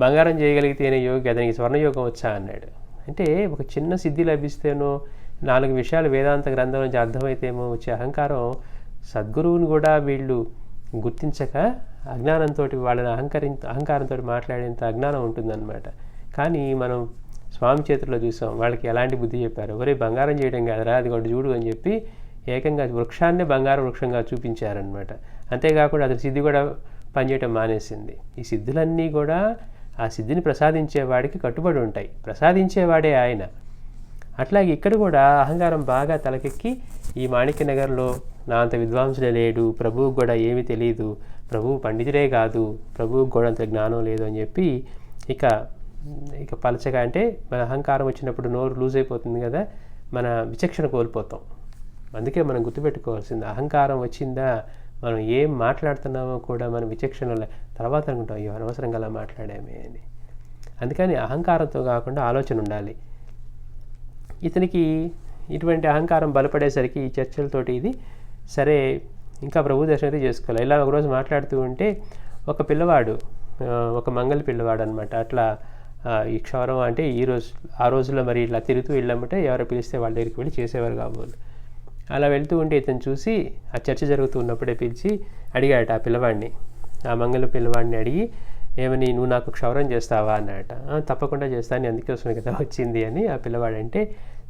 బంగారం చేయగలిగితే ఈయన యోగి, అతనికి స్వర్ణయోగం వచ్చా అన్నాడు. అంటే ఒక చిన్న సిద్ధి లభిస్తేనో 4 విషయాలు వేదాంత గ్రంథం నుంచి అర్థమైతేమో వచ్చే అహంకారం, సద్గురువుని కూడా వీళ్ళు గుర్తించక అజ్ఞానంతో వాళ్ళని అహంకారంతో మాట్లాడేంత అజ్ఞానం ఉంటుందన్నమాట. కానీ మనం స్వామి చేతుల్లో చూసాం, వాళ్ళకి ఎలాంటి బుద్ధి చెప్పారు. ఒరే బంగారం చేయడం కాదురా, అది ఒకటి చూడు అని చెప్పి ఏకంగా వృక్షాన్నే బంగారు వృక్షంగా చూపించారనమాట. అంతేకాకుండా అతని సిద్ధి కూడా పనిచేయటం మానేసింది. ఈ సిద్ధులన్నీ కూడా ఆ సిద్ధిని ప్రసాదించేవాడికి కట్టుబడి ఉంటాయి, ప్రసాదించేవాడే ఆయన. అట్లాగే ఇక్కడ కూడా అహంకారం బాగా తలకెక్కి ఈ మాణిక్య నగర్లో నా అంత విద్వాంసుడే లేడు, ప్రభువుకు కూడా ఏమీ తెలియదు, ప్రభువు పండితుడే కాదు, ప్రభువుకు కూడా అంత జ్ఞానం లేదు అని చెప్పి ఇక పలచగా, అంటే మన అహంకారం వచ్చినప్పుడు నోరు లూజ్ అయిపోతుంది కదా, మన విచక్షణ కోల్పోతాం. అందుకే మనం గుర్తుపెట్టుకోవాల్సింది, అహంకారం వచ్చిందా మనం ఏం మాట్లాడుతున్నామో కూడా మన విచక్షణ తర్వాత అనుకుంటాం, అయ్యో అనవసరంగా అలా మాట్లాడామే అని. అందుకని అహంకారంతో కాకుండా ఆలోచన ఉండాలి. ఇతనికి ఇటువంటి అహంకారం బలపడేసరికి ఈ చర్చలతోటి ఇది సరే ఇంకా ప్రభు దర్శనం అయితే చేసుకోవాలి. ఇలా ఒకరోజు మాట్లాడుతూ ఉంటే ఒక పిల్లవాడు, ఒక మంగళ పిల్లవాడు అనమాట, అట్లా ఈ క్షౌరం అంటే ఆ రోజుల్లో మరి ఇట్లా తిరుగుతూ వెళ్ళామంటే ఎవరు పిలిస్తే వాళ్ళ దగ్గరికి వెళ్ళి చేసేవారు కాబోలు. అలా వెళ్తూ ఉంటే ఇతను చూసి ఆ చర్చ జరుగుతూ ఉన్నప్పుడే పిలిచి అడిగాడట ఆ పిల్లవాడిని, ఆ మంగళ పిల్లవాడిని అడిగి, ఏమని నువ్వు నాకు క్షౌరం చేస్తావా అన్నట. తప్పకుండా చేస్తాను, అందుకోసమే కదా వచ్చింది అని ఆ పిల్లవాడంటే,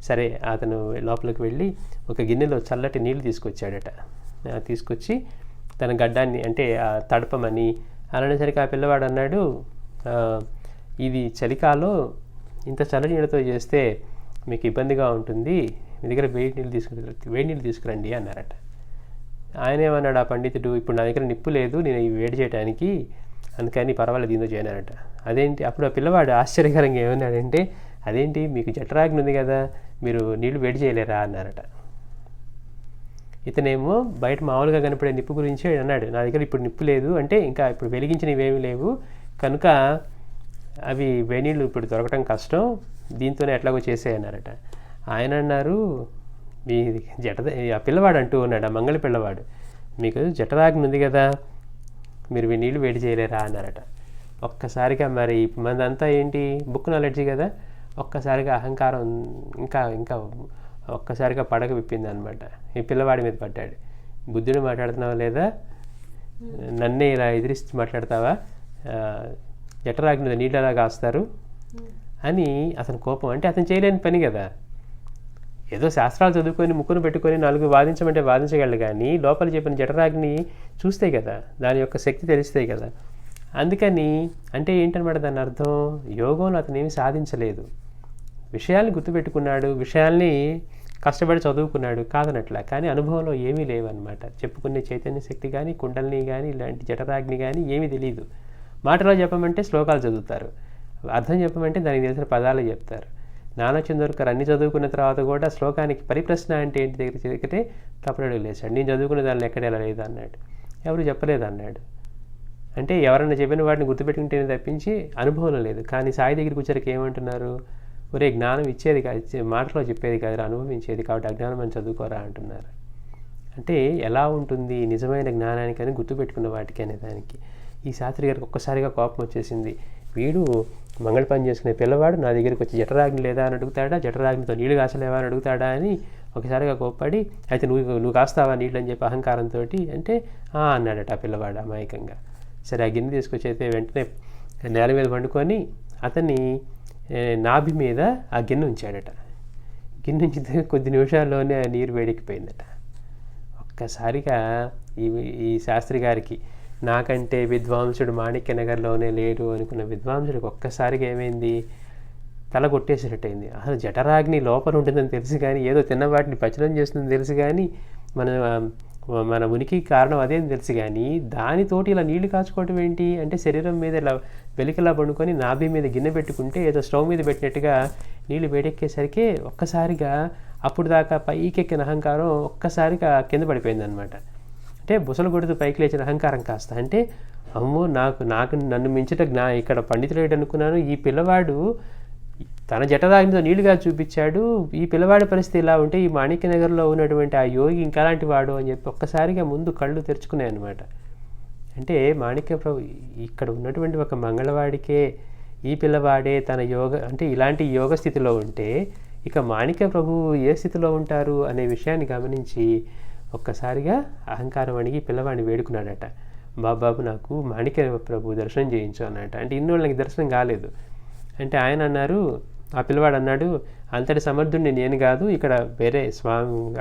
సరే అతను లోపలికి వెళ్ళి ఒక గిన్నెలో చల్లటి నీళ్ళు తీసుకొచ్చాడట. తీసుకొచ్చి తన గడ్డాన్ని అంటే తడపమని అలానేసరికి ఆ పిల్లవాడు అన్నాడు, ఇది చలికాలం, ఇంత చల్ల నీళ్ళతో చేస్తే మీకు ఇబ్బందిగా ఉంటుంది, మీ దగ్గర వేడి నీళ్ళు తీసుకురండి అన్నారట. ఆయన ఏమన్నాడు ఆ పండితుడు, ఇప్పుడు నా దగ్గర నిప్పు లేదు నేను ఇవి వేడి చేయడానికి, అందుకని పర్వాలేదు దీంతో చేయనారట. అదేంటి, అప్పుడు ఆ పిల్లవాడు ఆశ్చర్యకరంగా ఏమన్నాడంటే, అదేంటి మీకు జఠరాగ్ని ఉంది కదా, మీరు నీళ్లు వేడి చేయలేరా అన్నారట. ఇతనేమో బయట మామూలుగా కనపడే నిప్పు గురించి అన్నాడు, నా దగ్గర ఇప్పుడు నిప్పు లేదు, అంటే ఇంకా ఇప్పుడు వెలిగించినవి ఏమీ లేవు కనుక అవి వేణీళ్ళు ఇప్పుడు దొరకటం కష్టం, దీంతోనే ఎట్లాగో చేసేయన్నారట. ఆయన అన్నారు, మీ ఆ పిల్లవాడు అంటూ ఉన్నాడు, ఆ మంగళ పిల్లవాడు, మీకు జఠరాగ్ని ఉంది కదా, మీరు నీళ్ళు వేడి చేయలేరా అన్నారట. ఒక్కసారిగా మరి మనదంతా ఏంటి బుక్ నాలెడ్జి కదా, ఒక్కసారిగా అహంకారం ఇంకా ఒక్కసారిగా పడక విప్పింది అనమాట. ఈ పిల్లవాడి మీద పడ్డాడు. బుద్ధుడు మాట్లాడుతున్నావా లేదా, నన్నే ఇలా ఎదిరిస్తూ మాట్లాడతావా, జఠరాగ్ని మీద నీళ్ళు ఎలా కాస్తారు అని అతని కోపం. అంటే అతను చేయలేని పని కదా, ఏదో శాస్త్రాలు చదువుకొని ముక్కును పెట్టుకొని 4 వాదించమంటే వాదించగలడు, కానీ లోపల చెప్పిన జఠరాగ్ని చూస్తే కదా దాని యొక్క శక్తి తెలుస్తాయి కదా. అందుకని అంటే ఏంటనమాట దాని అర్థం, యోగంలో అతను ఏమి సాధించలేదు, విషయాల్ని గుర్తుపెట్టుకున్నాడు, విషయాల్ని కష్టపడి చదువుకున్నాడు కాదనట్లా, కానీ అనుభవంలో ఏమీ లేవన్నమాట. చెప్పుకునే చైతన్య శక్తి కానీ కుండలిని కానీ ఇలాంటి జఠరాగ్ని కానీ ఏమీ తెలియదు. మాటలో చెప్పమంటే శ్లోకాలు చదువుతారు, అర్థం చెప్పమంటే దానికి తెలిసిన పదాలు చెప్తారు. నానచంద్రకర్ అన్ని చదువుకున్న తర్వాత కూడా శ్లోకానికి పరిప్రశ్న అంటే ఏంటి దగ్గర చెక్కితే తప్పనడుగు లేచాడు. నేను చదువుకునే దాన్ని ఎక్కడ ఎలా లేదు అన్నాడు, ఎవరు చెప్పలేదు అన్నాడు. అంటే ఎవరన్నా చెప్పిన వాటిని గుర్తుపెట్టుకుంటేనే తప్పించి అనుభవం లేదు. కానీ సాయి దగ్గరికి వచ్చరికి ఏమంటున్నారు, ఒరే జ్ఞానం ఇచ్చేది కాదు, మాటలో చెప్పేది కాదు, అనుభవించేది, కాబట్టి అజ్ఞానం అని చదువుకోరా అంటున్నారు. అంటే ఎలా ఉంటుంది నిజమైన జ్ఞానానికి అని గుర్తుపెట్టుకున్న వాటికి అనే దానికి. ఈ శాస్త్రి గారికి ఒక్కసారిగా కోపం వచ్చేసింది, వీడు మంగళ పని చేసుకునే పిల్లవాడు నా దగ్గరికి వచ్చి జఠరాగ్ని లేదా అని అడుగుతాడా, జఠరాగ్నితో నీళ్ళు కాసలేవా అని అడుగుతాడా అని ఒకసారిగా కోప్పడి, అయితే నువ్వు కాస్తావా నీళ్ళు అని చెప్పి అహంకారంతో అంటే అన్నాడట ఆ పిల్లవాడు అమాయకంగా. సరే ఆ గిన్నె తీసుకొచ్చి అయితే వెంటనే నేల మీద పండుకొని అతన్ని నాభి మీద ఆ గిన్నె ఉంచాడట. గిన్నె ఉంచితే కొద్ది నిమిషాల్లోనే ఆ నీరు వేడెక్కిపోయిందట. ఒక్కసారిగా ఈ ఈ శాస్త్రి గారికి. నాకంటే విద్వాంసుడు మాణిక్యనగర్లోనే లేడు అనుకున్న విద్వాంసుడికి ఒక్కసారిగా ఏమైంది, తల కొట్టేసినట్టయింది. అసలు జఠరాగ్ని లోపల ఉంటుందని తెలుసు కానీ, ఏదో తిన్నవాటిని పచనం చేస్తుందని తెలుసు కానీ, మన మన ఉనికి కారణం అదేని తెలుసు కానీ, దానితోటి ఇలా నీళ్లు కాచుకోవటం ఏంటి అంటే, శరీరం మీద ఇలా వెలికలా పండుకొని నాభి మీద గిన్నె పెట్టుకుంటే ఏదో స్టవ్ మీద పెట్టినట్టుగా నీళ్లు వేడెక్కేసరికి ఒక్కసారిగా అప్పుడు దాకా పైకెక్కిన అహంకారం ఒక్కసారిగా కింద పడిపోయిందనమాట. అంటే బుసలు కొడుతూ పైకి లేచిన అహంకారం కాస్త, అంటే అమ్మో నన్ను మించట ఇక్కడ పండితుడు అనుకున్నాను, ఈ పిల్లవాడు తన జఠరాగ్నితో నీళ్లుగా చూపించాడు, ఈ పిల్లవాడి పరిస్థితి ఇలా ఉంటే ఈ మాణిక్యనగర్లో ఉన్నటువంటి ఆ యోగి ఇంకాలాంటి వాడు అని చెప్పి ఒక్కసారిగా ముందు కళ్ళు తెరుచుకున్నాయి అనమాట. అంటే మాణిక్య ప్రభు ఇక్కడ ఉన్నటువంటి ఒక మంగళవాడికే ఈ పిల్లవాడే తన అంటే ఇలాంటి యోగ స్థితిలో ఉంటే ఇక మాణిక్య ప్రభు ఏ స్థితిలో ఉంటారు అనే విషయాన్ని గమనించి ఒక్కసారిగా అహంకారం అడిగి పిల్లవాడిని వేడుకున్నాడట. బాబాబు నాకు మాణిక్య ప్రభు దర్శనం చేయించు అన్నట. అంటే ఇన్నోళ్ళకి దర్శనం కాలేదు. అంటే ఆయన అన్నారు, ఆ పిల్లవాడు అన్నాడు, అంతటి సమర్థుడిని నేను కాదు, ఇక్కడ వేరే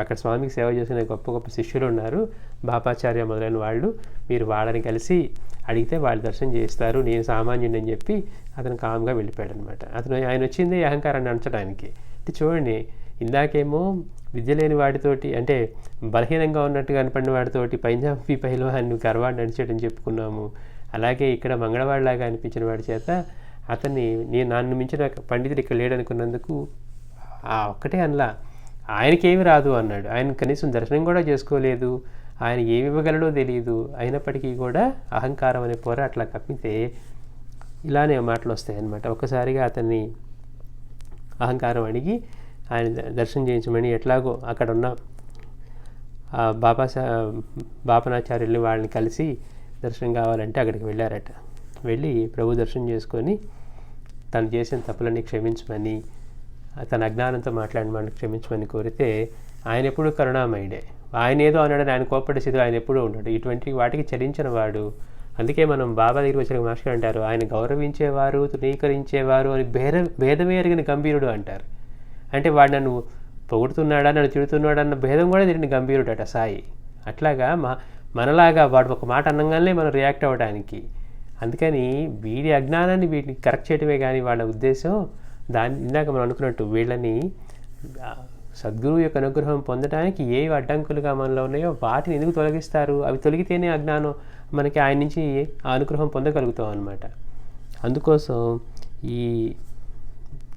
అక్కడ స్వామికి సేవ చేసిన గొప్ప గొప్ప శిష్యులు ఉన్నారు, బాపాచార్య మొదలైన వాళ్ళు, మీరు వాళ్ళని కలిసి అడిగితే వాళ్ళు దర్శనం చేస్తారు, నేను సామాన్యుడిని అని చెప్పి అతను కామ్గా వెళ్ళిపోయాడు అనమాట. ఆయన వచ్చింది అహంకారాన్ని అంచడానికి. అంటే చూడండి, ఇందాకేమో విద్య లేని వాడితోటి, అంటే బలహీనంగా ఉన్నట్టుగా కనపడిన వాడితోటి పంజాబీ పైల్వాన్ని గర్వాన్ని నడిచేటని చెప్పుకున్నాము. అలాగే ఇక్కడ మంగళవాడిలాగా అనిపించిన వాడి చేత నన్ను మించిన పండితుడు ఇక్కడ లేడనుకున్నందుకు ఒక్కటే అనలా, ఆయనకేమి రాదు అన్నాడు. ఆయన కనీసం దర్శనం కూడా చేసుకోలేదు, ఆయన ఏమి ఇవ్వగలడో తెలియదు. అయినప్పటికీ కూడా అహంకారం అనే పొర అట్లా కప్పితే ఇలానే మాటలు వస్తాయి అన్నమాట. ఒక్కసారిగా అతన్ని అహంకారం అడిగి ఆయన దర్శనం చేయించమని ఎట్లాగో అక్కడ ఉన్న బాపనాచార్యుల్ని వాళ్ళని కలిసి దర్శనం కావాలంటే అక్కడికి వెళ్ళారట. వెళ్ళి ప్రభు దర్శనం చేసుకొని తను చేసిన తప్పులన్నీ క్షమించమని, తన అజ్ఞానంతో మాట్లాడిన వాళ్ళని క్షమించమని కోరితే ఆయన ఎప్పుడూ కరుణామయుడే. ఆయన ఏదో అన్నాడని ఆయన కోప్పడే స్థితిలో ఆయన ఎప్పుడూ ఉన్నాడు. ఇటువంటి వాటికి చలించిన వాడు. అందుకే మనం బాబా దగ్గరికి వచ్చిన మాస్టర్ అంటారు, ఆయన గౌరవించేవారు, తృణీకరించేవారు అని భేదమే ఎరిగిన గంభీరుడు అంటారు. అంటే వాడు నన్ను పొగుడుతున్నాడా, నన్ను తిడుతున్నాడా అన్న భేదం కూడా తిరిగిన గంభీరుడు అట సాయి. అట్లాగా మనలాగా వాడు ఒక మాట అన్నగానే మనం రియాక్ట్ అవ్వడానికి. అందుకని వీడి అజ్ఞానాన్ని వీటిని కరెక్ట్ చేయడమే కానీ వాళ్ళ ఉద్దేశం ఇందాక మనం అనుకున్నట్టు వీళ్ళని సద్గురువు యొక్క అనుగ్రహం పొందడానికి ఏ అడ్డంకులుగా మనలో ఉన్నాయో వాటిని ఎందుకు తొలగిస్తారు, అవి తొలగితేనే అజ్ఞానం మనకి ఆయన నుంచి ఆ అనుగ్రహం పొందగలుగుతాం అన్నమాట. అందుకోసం ఈ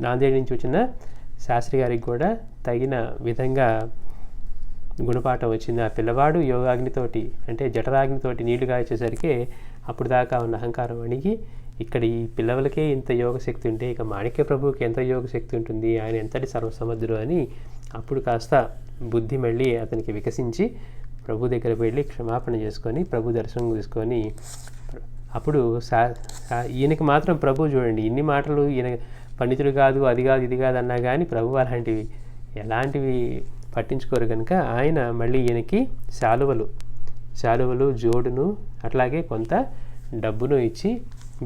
నాందేడ్ నుంచి వచ్చిన శాస్త్రి గారికి కూడా తగిన విధంగా గుణపాఠం వచ్చింది. ఆ పిల్లవాడు యోగాగ్నితోటి, అంటే జఠరాగ్నితోటి నీళ్లు కాచేసరికి అప్పుడు దాకా ఉన్న అహంకారం అణిగి, ఇక్కడ ఈ పిల్లలకే ఇంత యోగశక్తి ఉంటే ఇక మాణిక్య ప్రభువుకి ఎంత యోగశక్తి ఉంటుంది, ఆయన ఎంతటి సర్వసమర్థుడు అని అప్పుడు కాస్త బుద్ధి మళ్ళీ అతనికి వికసించి ప్రభు దగ్గరకు వెళ్ళి క్షమాపణ చేసుకొని ప్రభు దర్శనం తీసుకొని, అప్పుడు ఈయనకి మాత్రం ప్రభు చూడండి ఇన్ని మాటలు, ఈయన పండితుడు కాదు, అది కాదు, ఇది కాదు అన్నా కానీ ప్రభు అలాంటివి ఎలాంటివి పట్టించుకోరు కనుక ఆయన మళ్ళీ ఈయనకి శాలువలు జోడును అట్లాగే కొంత డబ్బును ఇచ్చి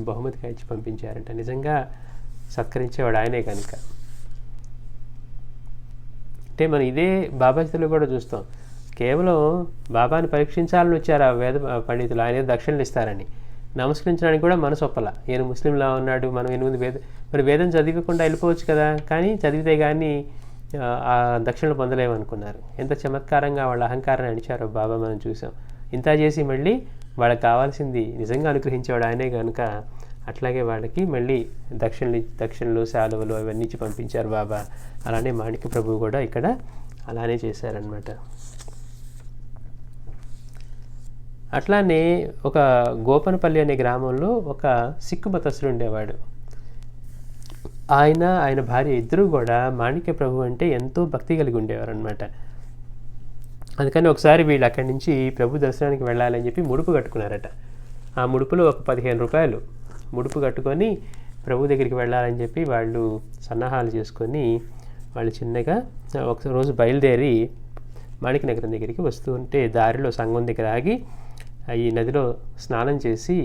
బహుమతిగా ఇచ్చి పంపించారంట. నిజంగా సత్కరించేవాడు ఆయనే కనుక. అంటే మనం ఇదే బాబాజీలో కూడా చూస్తాం, కేవలం బాబాని పరీక్షించాలని వచ్చారు ఆ వేద పండితులు, ఆయన దక్షిణలు ఇస్తారని. నమస్కరించడానికి కూడా మనసు ఒప్పల, ఈయన ముస్లింలా ఉన్నాడు, మనం 8 మరి వేదం చదివకుండా వెళ్ళిపోవచ్చు కదా, కానీ చదివితే కానీ ఆ దక్షిణలు పొందలేమనుకున్నారు. ఎంత చమత్కారంగా వాళ్ళ అహంకారాన్ని అణిచారో బాబా మనం చూసాం. ఇంత చేసి మళ్ళీ వాళ్ళకి కావాల్సింది నిజంగా అనుగ్రహించేవాడు ఆయనే కనుక అట్లాగే వాళ్ళకి మళ్ళీ దక్షిణలు శాలువలు అవన్నీ ఇచ్చి పంపించారు బాబా. అలానే మాణిక్య ప్రభువు కూడా ఇక్కడ అలానే చేశారనమాట. అట్లానే ఒక గోపనపల్లి అనే గ్రామంలో ఒక సిక్కు మతస్థుడు ఉండేవాడు. ఆయన భార్య ఇద్దరూ కూడా మాణిక్య ప్రభు అంటే ఎంతో భక్తి కలిగి ఉండేవారు అనమాట. అందుకని ఒకసారి వీళ్ళు అక్కడి నుంచి ప్రభు దర్శనానికి వెళ్ళాలని చెప్పి ముడుపు కట్టుకున్నారట. ఆ ముడుపులో ఒక 15 రూపాయలు ముడుపు కట్టుకొని ప్రభు దగ్గరికి వెళ్ళాలని చెప్పి వాళ్ళు సన్నాహాలు చేసుకొని వాళ్ళు చిన్నగా ఒక రోజు బయలుదేరి మాణిక్యనగరం దగ్గరికి వస్తూ ఉంటే దారిలో సంగం దగ్గర ఆగి ఈ నదిలో స్నానం చేసి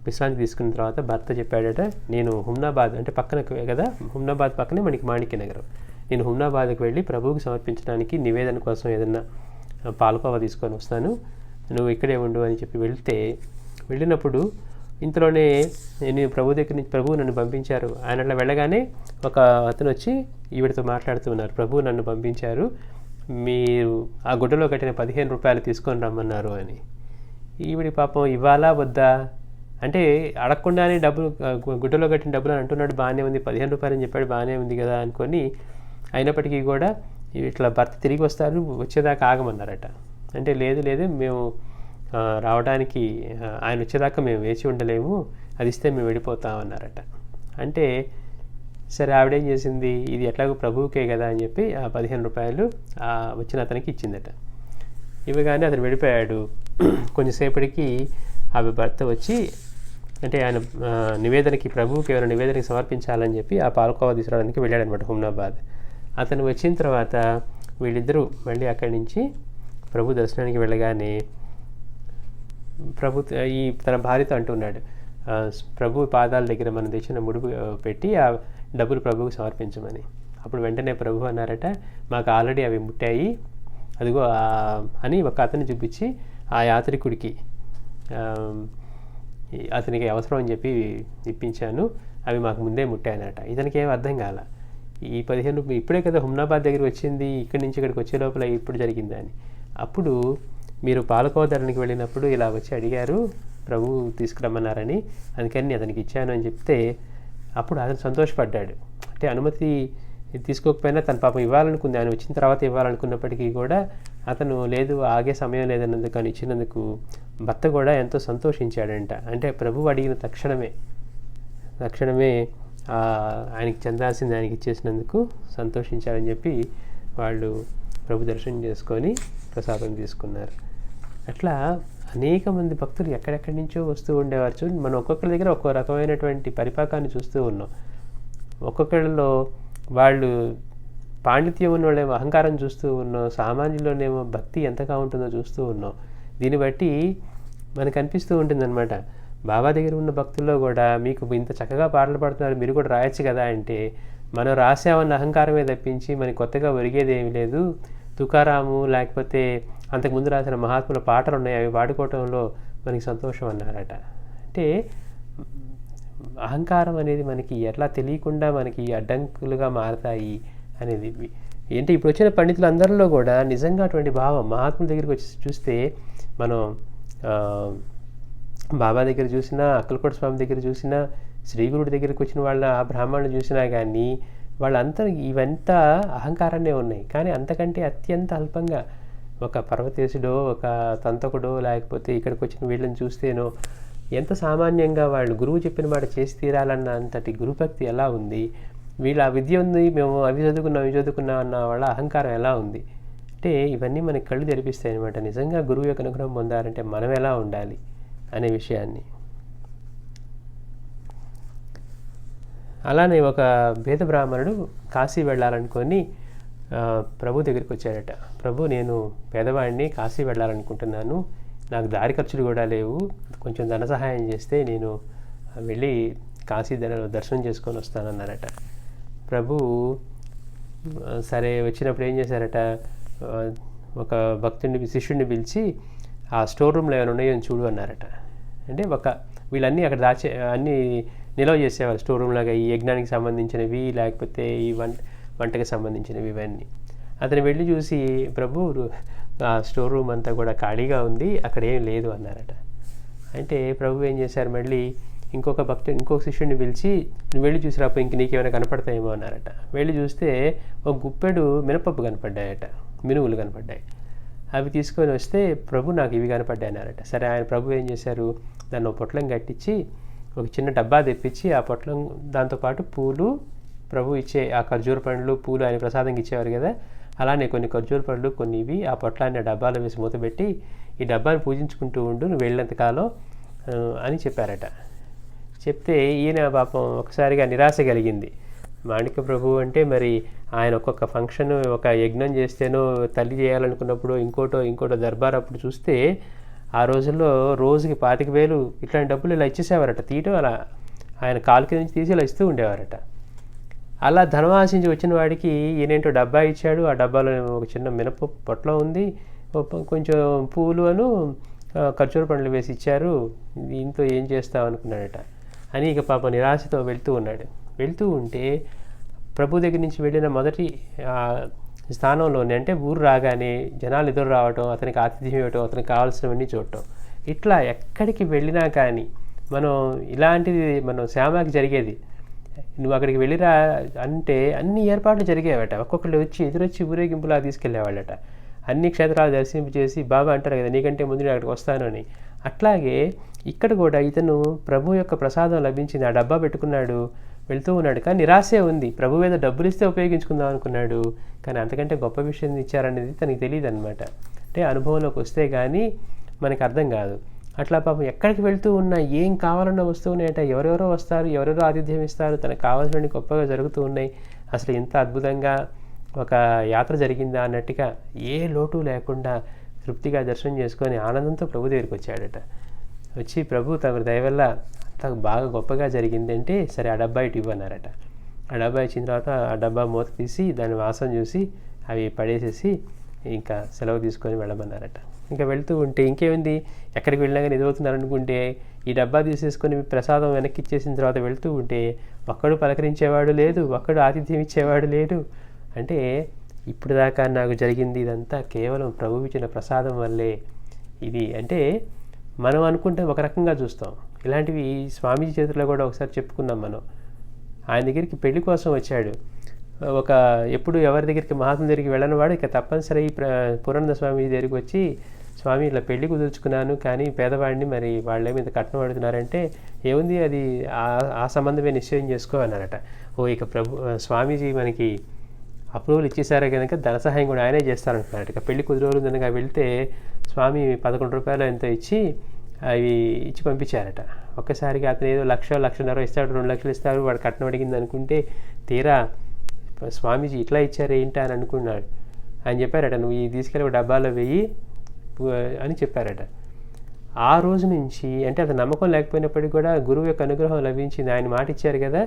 విశ్రాంతి తీసుకున్న తర్వాత భర్త చెప్పాడట, నేను హుమ్నాబాద్ అంటే పక్కన కదా, హుమ్నాబాద్ పక్కనే మనకి మాణిక్యనగరం, నేను హుమ్నాబాద్కి వెళ్ళి ప్రభువుకి సమర్పించడానికి నివేదన కోసం ఏదన్నా పాలకోవా తీసుకొని వస్తాను, నువ్వు ఇక్కడే ఉండు అని చెప్పి వెళ్ళినప్పుడు ఇంతలోనే నేను ప్రభు దగ్గర నుంచి ప్రభువు నన్ను పంపించారు. ఆయన అట్లా వెళ్ళగానే ఒక అతను వచ్చి ఈవిడతో మాట్లాడుతూ ఉన్నారు, ప్రభువు నన్ను పంపించారు, మీరు ఆ గుడ్డలో కట్టిన 15 రూపాయలు తీసుకొని రమ్మన్నారు అని. ఈవిడి పాపం ఇవ్వాలా వద్దా అంటే అడగకుండానే డబ్బులు, గుడ్డలో కట్టిన డబ్బులు అని అంటున్నాడు, బాగానే ఉంది, 15 రూపాయలు అని చెప్పాడు, బాగానే ఉంది కదా అనుకొని, అయినప్పటికీ కూడా ఇట్లా భర్త తిరిగి వస్తారు, వచ్చేదాకా ఆగమన్నారట. అంటే లేదు మేము రావడానికి ఆయన వచ్చేదాకా మేము వేచి ఉండలేము, అది ఇస్తే మేము వెళ్ళిపోతామన్నారట. అంటే సరే ఆవిడేం చేసింది, ఇది ఎట్లాగో ప్రభువుకే కదా అని చెప్పి ఆ 15 రూపాయలు వచ్చిన అతనికి ఇచ్చిందట. ఇవ్వగానే అతను వెళ్ళిపోయాడు. కొంచెంసేపటికి ఆమె భర్త వచ్చి, అంటే ఆయన నివేదనకి, ప్రభువుకి ఏమైనా నివేదనకి సమర్పించాలని చెప్పి ఆ పాలకోవా తీసుకురావడానికి వెళ్ళాడనమాట హుమ్నాబాద్. అతను వచ్చిన తర్వాత వీళ్ళిద్దరూ మళ్ళీ అక్కడి నుంచి ప్రభు దర్శనానికి వెళ్ళగానే తన భార్యతో అంటున్నాడు, ప్రభు పాదాల దగ్గర మనం తెచ్చిన ముడుపు పెట్టి ఆ డబ్బులు ప్రభువుకి సమర్పించమని. అప్పుడు వెంటనే ప్రభు అన్నారట, మాకు ఆల్రెడీ అవి ముట్టాయి, అదిగో అని ఒక అతన్ని చూపించి ఆ యాత్రికుడికి అతనికి అవసరం అని చెప్పి ఇప్పించాను, అవి మాకు ముందే ముట్టాయనట. ఇతనికి ఏం అర్థం కాల, ఈ 15 రూపాయలు ఇప్పుడే కదా హుమ్నాబాద్ దగ్గర వచ్చింది, ఇక్కడి నుంచి ఇక్కడికి వచ్చే లోపల ఇప్పుడు జరిగిందని. అప్పుడు మీరు పాలకోవడానికి వెళ్ళినప్పుడు ఇలా వచ్చి అడిగారు, ప్రభు తీసుకురమ్మన్నారని, అందుకని అతనికి ఇచ్చాను అని చెప్తే అప్పుడు అతను సంతోషపడ్డాడు. అంటే అనుమతి తీసుకోకపోయినా తన పాపం ఇవ్వాలనుకుంది, ఆయన వచ్చిన తర్వాత ఇవ్వాలనుకున్నప్పటికీ కూడా అతను లేదు, ఆగే సమయం లేదన్నందుకు అని ఇచ్చినందుకు భర్త కూడా ఎంతో సంతోషించాడంట. అంటే ప్రభువు అడిగిన తక్షణమే ఆయనకి చెందాల్సింది ఆయనకి ఇచ్చేసినందుకు సంతోషించారని చెప్పి వాళ్ళు ప్రభు దర్శనం చేసుకొని ప్రసాదం తీసుకున్నారు. అట్లా అనేక మంది భక్తులు ఎక్కడెక్కడి నుంచో వస్తూ ఉండేవారు. చూడండి, మనం ఒక్కొక్కరి దగ్గర ఒక్కో రకమైనటువంటి పరిపాకాన్ని చూస్తూ ఉన్నాం. ఒక్కొక్కరిలో వాళ్ళు పాండిత్యం ఉన్న వాళ్ళేమో అహంకారం చూస్తూ ఉన్నాం, సామాన్యుల్లోనేమో భక్తి ఎంతగా ఉంటుందో చూస్తూ ఉన్నాం. దీన్ని బట్టి మనకు అనిపిస్తూ ఉంటుందన్నమాట, బాబా దగ్గర ఉన్న భక్తుల్లో కూడా మీకు ఇంత చక్కగా పాటలు పాడుతున్నారు, మీరు కూడా రాయొచ్చు కదా అంటే, మనం రాసామన్న అహంకారమే తప్పించి మనకి కొత్తగా ఒరిగేది ఏమీ లేదు. తుకారాము లేకపోతే అంతకుముందు రాసిన మహాత్ముల పాటలు ఉన్నాయి, అవి పాడుకోవటంలో మనకి సంతోషం అన్నారట. అంటే అహంకారం అనేది మనకి ఎట్లా తెలియకుండా మనకి అడ్డంకులుగా మారతాయి అనేది ఏంటి. ఇప్పుడు వచ్చిన పండితులందరిలో కూడా నిజంగా అటువంటి భావం, మహాత్ముల దగ్గరికి వచ్చి చూస్తే మనం బాబా దగ్గర చూసినా, అక్కలకోట స్వామి దగ్గర చూసినా, శ్రీగురుడి దగ్గరికి వచ్చిన వాళ్ళ ఆ బ్రాహ్మణులు చూసినా కానీ వాళ్ళంతా ఇవంతా అహంకారాన్నే ఉన్నాయి. కానీ అంతకంటే అత్యంత అల్పంగా ఒక పర్వతేశుడో, ఒక తంతకుడో, లేకపోతే ఇక్కడికి వచ్చిన వీళ్ళని చూస్తేనో ఎంత సామాన్యంగా వాళ్ళు గురువు చెప్పిన మాట చేసి తీరాలన్న అంతటి గురుభక్తి ఎలా ఉంది, వీళ్ళ విద్య ఉంది, మేము అవి చదువుకున్నాం అన్న వాళ్ళ అహంకారం ఎలా ఉంది అంటే ఇవన్నీ మనకి కళ్ళు తెరిపిస్తాయి అనమాట. నిజంగా గురువు యొక్క అనుగ్రహం పొందాలంటే మనం ఎలా ఉండాలి అనే విషయాన్ని. అలానే ఒక భేద బ్రాహ్మణుడు కాశీ వెళ్ళాలనుకొని ప్రభు దగ్గరికి వచ్చాడట. ప్రభు, నేను పేదవాడిని, కాశీ వెళ్ళాలనుకుంటున్నాను, నాకు దారి ఖర్చులు కూడా లేవు, కొంచెం ధన సహాయం చేస్తే నేను వెళ్ళి కాశీ దర్శనం చేసుకొని వస్తానన్నారట. ప్రభు సరే వచ్చినప్పుడు ఏం చేశారట, ఒక శిష్యుడిని పిలిచి ఆ స్టోర్ రూమ్లో ఏమైనా ఉన్నాయో చూడు అన్నారట. అంటే వీళ్ళన్నీ అక్కడ అన్నీ నిల్వ చేసేవాళ్ళు స్టోర్ రూమ్లాగా, ఈ యజ్ఞానికి సంబంధించినవి లేకపోతే ఈ వంటకి సంబంధించినవి ఇవన్నీ. అతను వెళ్ళి చూసి, ప్రభు ఆ స్టోర్ రూమ్ అంతా కూడా ఖాళీగా ఉంది, అక్కడ ఏం లేదు అన్నారట. అంటే ప్రభు ఏం చేశారు, మళ్ళీ ఇంకొక శిష్యుడిని పిలిచి, నువ్వు వెళ్ళి చూసిరాపు, ఇంక నీకేమైనా కనపడతాయేమో అన్నారట. వెళ్ళి చూస్తే ఒక గుప్పెడు మినపప్పు కనపడ్డాయట, మినువులు కనపడ్డాయి. అవి తీసుకొని వస్తే, ప్రభు నాకు ఇవి కనపడ్డాయి అన్నారట. సరే, ఆయన ప్రభు ఏం చేశారు, దాన్ని ఒక పొట్లం కట్టించి ఒక చిన్న డబ్బా తెప్పించి ఆ పొట్లం దాంతోపాటు పూలు, ప్రభు ఇచ్చే ఆ ఖర్జూర పండ్లు, పూలు ఆయన ప్రసాదంగా ఇచ్చేవారు కదా, అలానే కొన్ని ఖర్జూర పండ్లు కొన్ని ఇవి ఆ పొట్లాన్ని ఆ డబ్బాలో వేసి మూతపెట్టి, ఈ డబ్బాని పూజించుకుంటూ ఉండు నువ్వు వెళ్ళినంతకాలం అని చెప్పారట. చెప్తే ఈయన పాపం ఒకసారిగా నిరాశ కలిగింది. మాణిక్య ప్రభు అంటే మరి ఆయన ఒక్కొక్క ఫంక్షన్, ఒక యజ్ఞం చేస్తేనో, తల్లి చేయాలనుకున్నప్పుడు ఇంకోటో దర్బార్ అప్పుడు చూస్తే ఆ రోజుల్లో రోజుకి 25,000 ఇట్లాంటి డబ్బులు ఇలా ఇచ్చేసేవారట. తీయటం అలా ఆయన కాలుకి నుంచి తీసి ఇలా ఇస్తూ ఉండేవారట. అలా ధనం ఆశించి వచ్చిన వాడికి ఈయనేంటో డబ్బా ఇచ్చాడు. ఆ డబ్బాలో ఒక చిన్న మినపప్పు పొట్లం ఉంది, కొంచెం పూలు ఖర్జూర పండ్లు వేసి ఇచ్చారు, దీంతో ఏం చేస్తావు అనుకున్నాడట. అని ఇక పాప నిరాశతో వెళ్తూ ఉన్నాడు. వెళ్తూ ఉంటే ప్రభు దగ్గర నుంచి వెళ్ళిన మొదటి స్థానంలోనే, అంటే ఊరు రాగానే జనాలు ఎదురు రావటం, అతనికి ఆతిథ్యం ఇవ్వటం, అతనికి కావాల్సినవన్నీ చూడటం, ఇట్లా ఎక్కడికి వెళ్ళినా కానీ మనం ఇలాంటిది మనం శ్యామకి జరిగేది. నువ్వు అక్కడికి వెళ్ళిరా అంటే అన్ని ఏర్పాట్లు జరిగేవట. ఒక్కొక్కళ్ళు వచ్చి ఎదురొచ్చి ఊరేగింపులా తీసుకెళ్ళేవాళ్ళట. అన్ని క్షేత్రాలు దర్శింపు చేసి బాబా అంటారు కదా, నీకంటే ముందు నేను అక్కడికి వస్తాను అని. అట్లాగే ఇక్కడ కూడా ఇతను ప్రభు యొక్క ప్రసాదం లభించింది, ఆ డబ్బా పెట్టుకున్నాడు, వెళ్తూ ఉన్నాడు. కానీ నిరాశే ఉంది. ప్రభు మీద డబ్బులు ఇస్తే ఉపయోగించుకుందాం అనుకున్నాడు, కానీ అంతకంటే గొప్ప విషయం ఇచ్చారనేది తనకి తెలియదు అనమాట. అంటే అనుభవంలోకి వస్తే కానీ మనకు అర్థం కాదు. అట్లా పాపం ఎక్కడికి వెళ్తూ ఉన్నా ఏం కావాలన్న వస్తువునేట, ఎవరెవరో వస్తారు, ఎవరెవరో ఆతిథ్యం ఇస్తారు, తనకు కావాల్సినవి గొప్పగా జరుగుతూ ఉన్నాయి. అసలు ఇంత అద్భుతంగా ఒక యాత్ర జరిగిందా అన్నట్టుగా ఏ లోటు లేకుండా తృప్తిగా దర్శనం చేసుకొని ఆనందంతో ప్రభు దగ్గరికి వచ్చాడట. వచ్చి ప్రభు తమ దయ వల్ల అంత బాగా గొప్పగా జరిగిందంటే, సరే ఆ డబ్బా ఇటు ఇవ్వన్నారట. ఆ డబ్బా ఇచ్చిన తర్వాత ఆ డబ్బా మూత తీసి దాని వాసన చూసి అవి పడేసేసి ఇంకా సెలవు తీసుకొని వెళ్ళమన్నారట. ఇంకా వెళ్తూ ఉంటే ఇంకేముంది, ఎక్కడికి వెళ్ళినా కానీ ఎదురవుతున్నారు అనుకుంటే ఈ డబ్బా తీసేసుకొని ప్రసాదం వెనక్కి ఇచ్చేసిన తర్వాత వెళ్తూ ఉంటే ఒక్కడు పలకరించేవాడు లేదు, ఒక్కడు ఆతిథ్యం ఇచ్చేవాడు లేడు. అంటే ఇప్పుడు దాకా నాకు జరిగింది ఇదంతా కేవలం ప్రభు ఇచ్చిన ప్రసాదం వల్లే ఇది. అంటే మనం అనుకుంటే ఒక రకంగా చూస్తాం. ఇలాంటివి స్వామీజీ చేతుల్లో కూడా ఒకసారి చెప్పుకున్నాం మనం. ఆయన దగ్గరికి పెళ్లి కోసం వచ్చాడు. ఎప్పుడు ఎవరి దగ్గరికి మహాత్మ దగ్గరికి వెళ్ళని వాడు ఇక తప్పనిసరి పూర్ణానంద స్వామీజీ దగ్గరికి వచ్చి, స్వామి ఇలా పెళ్లి కుదుర్చుకున్నాను, కానీ పేదవాడిని, మరి వాళ్ళేమి ఇంత కట్నం అడుగుతున్నారంటే, ఏముంది అది ఆ సంబంధమే నిశ్చయం చేసుకో అన్నారట. ఇక స్వామీజీ మనకి అప్రూవల్ ఇచ్చేసారే కనుక ధన సహాయం కూడా ఆయనే చేస్తారంటున్నారట. ఇక పెళ్లి కుదిరోలు కనుక వెళ్తే స్వామి 11 రూపాయలు ఎంతో ఇచ్చి అవి ఇచ్చి పంపించారట. ఒక్కసారిగా అతను ఏదో 1,00,000-1,50,000 ఇస్తాడు, 2 లక్షలు ఇస్తాడు, వాడు కట్నం అడిగింది అనుకుంటే, తీరా స్వామీజీ ఇట్లా ఇచ్చారు ఏంటా అని అనుకున్నాడు. ఆయన చెప్పారట, నువ్వు ఈ తీసుకెళ్ళి డబ్బాలో వెయ్యి అని చెప్పారట. ఆ రోజు నుంచి, అంటే అది నమ్మకం లేకపోయినప్పటికీ కూడా గురువు యొక్క అనుగ్రహం లభించింది, ఆయన మాట ఇచ్చారు కదా,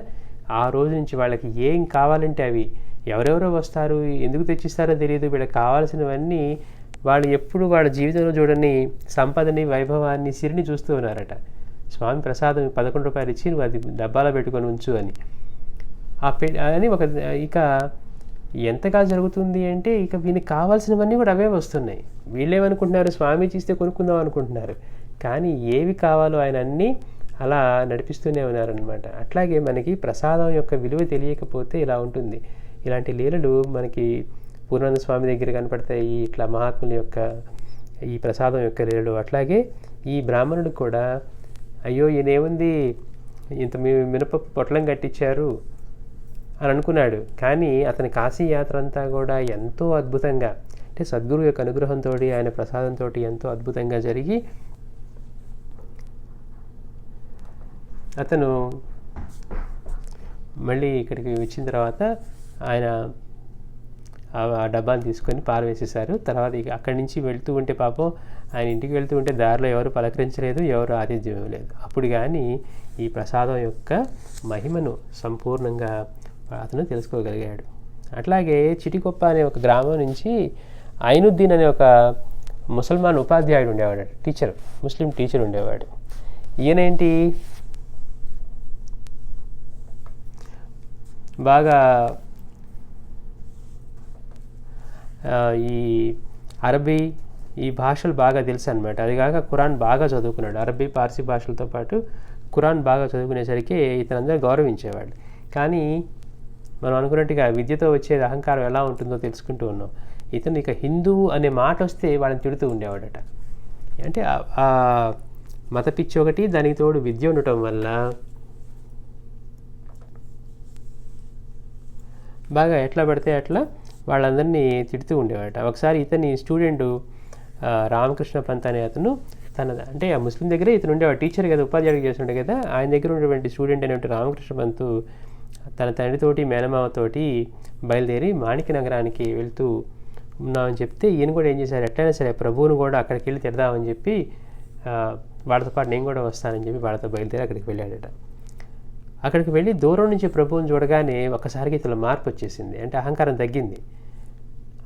ఆ రోజు నుంచి వాళ్ళకి ఏం కావాలంటే అవి, ఎవరెవరో వస్తారు, ఎందుకు తెచ్చిస్తారో తెలియదు, వీళ్ళకి కావాల్సినవన్నీ వాళ్ళు ఎప్పుడు వాళ్ళ జీవితంలో చూడని సంపదని, వైభవాన్ని, సిరిని చూస్తూ ఉన్నారట. స్వామి ప్రసాదం 11 రూపాయలు ఇచ్చి నువ్వు అది డబ్బాలో పెట్టుకొని ఉంచు అని అని ఇక ఎంతగా జరుగుతుంది అంటే, ఇక వీనికి కావాల్సినవన్నీ కూడా అవే వస్తున్నాయి. వీళ్ళేమనుకుంటున్నారు, స్వామీజీ ఇస్తే కొనుక్కుందాం అనుకుంటున్నారు, కానీ ఏవి కావాలో ఆయన అన్నీ అలా నడిపిస్తూనే ఉన్నారనమాట. అట్లాగే మనకి ప్రసాదం యొక్క విలువ తెలియకపోతే ఇలా ఉంటుంది. ఇలాంటి లీలలు మనకి పూర్ణానంద స్వామి దగ్గర కనపడతాయి, ఇట్లా మహాత్ముల యొక్క ఈ ప్రసాదం యొక్క లీలలు. అట్లాగే ఈ బ్రాహ్మణుడు కూడా, అయ్యో ఈయనేముంది ఇంత మినపప్పు పొట్లం కట్టించారు అని అనుకున్నాడు. కానీ అతని కాశీ యాత్ర అంతా కూడా ఎంతో అద్భుతంగా, అంటే సద్గురు యొక్క అనుగ్రహంతో, ఆయన ప్రసాదంతో ఎంతో అద్భుతంగా జరిగి అతను మళ్ళీ ఇక్కడికి వచ్చిన తర్వాత ఆయన ఆ డబ్బాని తీసుకొని పారవేసేశారు. తర్వాత ఇక అక్కడి నుంచి వెళ్తూ ఉంటే పాపం ఆయన ఇంటికి వెళ్తూ ఉంటే దారిలో ఎవరు పలకరించలేదు, ఎవరు ఆతిథ్యం ఇవ్వలేదు. అప్పుడు కానీ ఈ ప్రసాదం యొక్క మహిమను సంపూర్ణంగా అతను తెలుసుకోగలిగాడు. అట్లాగే చిటికొప్ప అనే ఒక గ్రామం నుంచి ఐనుద్దీన్ అనే ఒక ముసల్మాన్ ఉపాధ్యాయుడు ఉండేవాడు, టీచర్, ముస్లిం టీచర్ ఉండేవాడు. ఈయనేంటి బాగా ఈ అరబీ ఈ భాషలు బాగా తెలుసు అనమాట. అది కాక ఖురాన్ బాగా చదువుకున్నాడు. అరబీ, పార్సీ భాషలతో పాటు ఖురాన్ బాగా చదువుకునేసరికి ఇతనందరూ గౌరవించేవాడు. కానీ మనం అనుకున్నట్టుగా విద్యతో వచ్చేది అహంకారం ఎలా ఉంటుందో తెలుసుకుంటూ ఉన్నాం. ఇతను ఇక హిందువు అనే మాట వస్తే వాళ్ళని తిడుతూ ఉండేవాడట. అంటే ఆ మత పిచ్చి ఒకటి, దానికి తోడు విద్య ఉండటం వల్ల బాగా ఎట్లా పడితే అట్లా వాళ్ళందరినీ తిడుతూ ఉండేవాడట. ఒకసారి ఇతని స్టూడెంటు రామకృష్ణ పంత్ అనే అతను అంటే ఆ ముస్లిం దగ్గరే ఇతను ఉండేవాడు, టీచర్ కదా, ఉపాధ్యాయుడు చేస్తుండే కదా, ఆయన దగ్గర ఉన్నటువంటి స్టూడెంట్ అనేటువంటి రామకృష్ణ పంత్ తన తండ్రితోటి మేనమామతోటి బయలుదేరి మాణిక్య నగరానికి వెళ్తూ ఉన్నామని చెప్తే, ఈయన కూడా ఏం చేశారు, ఎట్లయినా సరే ప్రభువును కూడా అక్కడికి వెళ్ళి తిడదామని చెప్పి వాళ్ళతో పాటు నేను కూడా వస్తానని చెప్పి వాళ్ళతో బయలుదేరి అక్కడికి వెళ్ళాడట. అక్కడికి వెళ్ళి దూరం నుంచి ప్రభువుని చూడగానే ఒక్కసారికి ఇతను మార్పు వచ్చేసింది, అంటే అహంకారం తగ్గింది.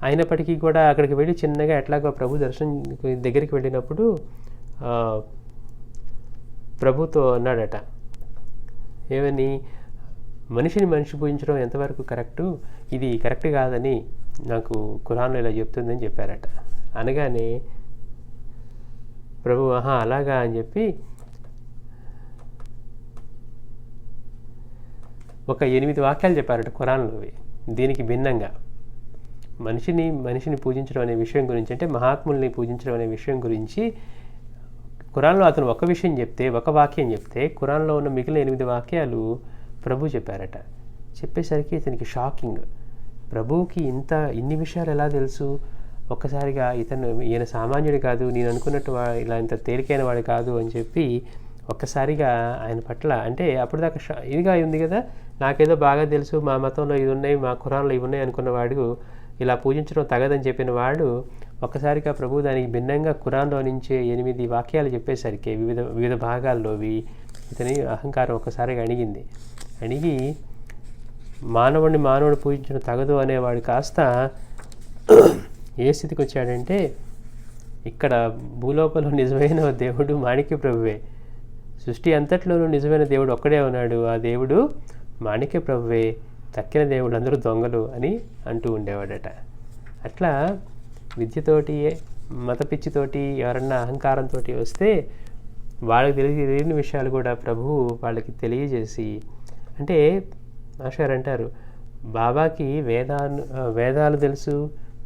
అయినప్పటికీ కూడా అక్కడికి వెళ్ళి చిన్నగా ఎట్లాగో ప్రభు దర్శనం దగ్గరికి వెళ్ళినప్పుడు ప్రభుతో అన్నాడట, ఏమని, మనిషిని మనిషి పూజించడం ఎంతవరకు కరెక్టు, ఇది కరెక్ట్ కాదని నాకు ఖురాన్లో ఇలా చెప్తుందని చెప్పారట. అనగానే ప్రభు అలాగా అని చెప్పి ఒక 8 వాక్యాలు చెప్పారట ఖురాన్లోవి. దీనికి భిన్నంగా మనిషిని పూజించడం అనే విషయం గురించి, అంటే మహాత్ముల్ని పూజించడం అనే విషయం గురించి ఖురాన్లో అతను ఒక విషయం చెప్తే, ఒక వాక్యం చెప్తే, ఖురాన్లో ఉన్న మిగిలిన 8 వాక్యాలు ప్రభు చెప్పారట. చెప్పేసరికి ఇతనికి షాకింగ్. ప్రభువుకి ఇన్ని విషయాలు ఎలా తెలుసు? ఒక్కసారిగా ఈయన సామాన్యుడు కాదు, నేను అనుకున్నట్టు ఇలా ఇంత తేలికైన వాడు కాదు అని చెప్పి ఒక్కసారిగా ఆయన పట్ల, అంటే అప్పటిదాకా ఇదిగా ఉంది కదా, నాకేదో బాగా తెలుసు, మా మతంలో ఇది ఉన్నాయి, మా ఖురాన్లో ఇవి ఉన్నాయి అనుకున్నవాడు, ఇలా పూజించడం తగదని చెప్పిన వాడు ఒక్కసారిగా ప్రభు దానికి భిన్నంగా ఖురాన్లో నుంచే 8 వాక్యాలు చెప్పేసరికి వివిధ భాగాల్లోవి ఇతని అహంకారం ఒక్కసారిగా అణిగి మానవుడు పూజించడం తగదు అనేవాడు కాస్త ఏ స్థితికి వచ్చాడంటే, ఇక్కడ భూలోకంలో నిజమైన దేవుడు మాణిక్య ప్రభువే, సృష్టి అంతట్లోనూ నిజమైన దేవుడు ఒక్కడే ఉన్నాడు, ఆ దేవుడు మాణిక్య ప్రభువే, తక్కిన దేవుడు అందరూ దొంగలు అని అంటూ ఉండేవాడట. అట్లా విద్యతోటి, మత పిచ్చితోటి, ఎవరన్నా అహంకారంతో వస్తే వాళ్ళకి తెలియని విషయాలు కూడా ప్రభువు వాళ్ళకి తెలియజేసి, అంటే మాస్టర్ అంటారు, బాబాకి వేదాలు తెలుసు,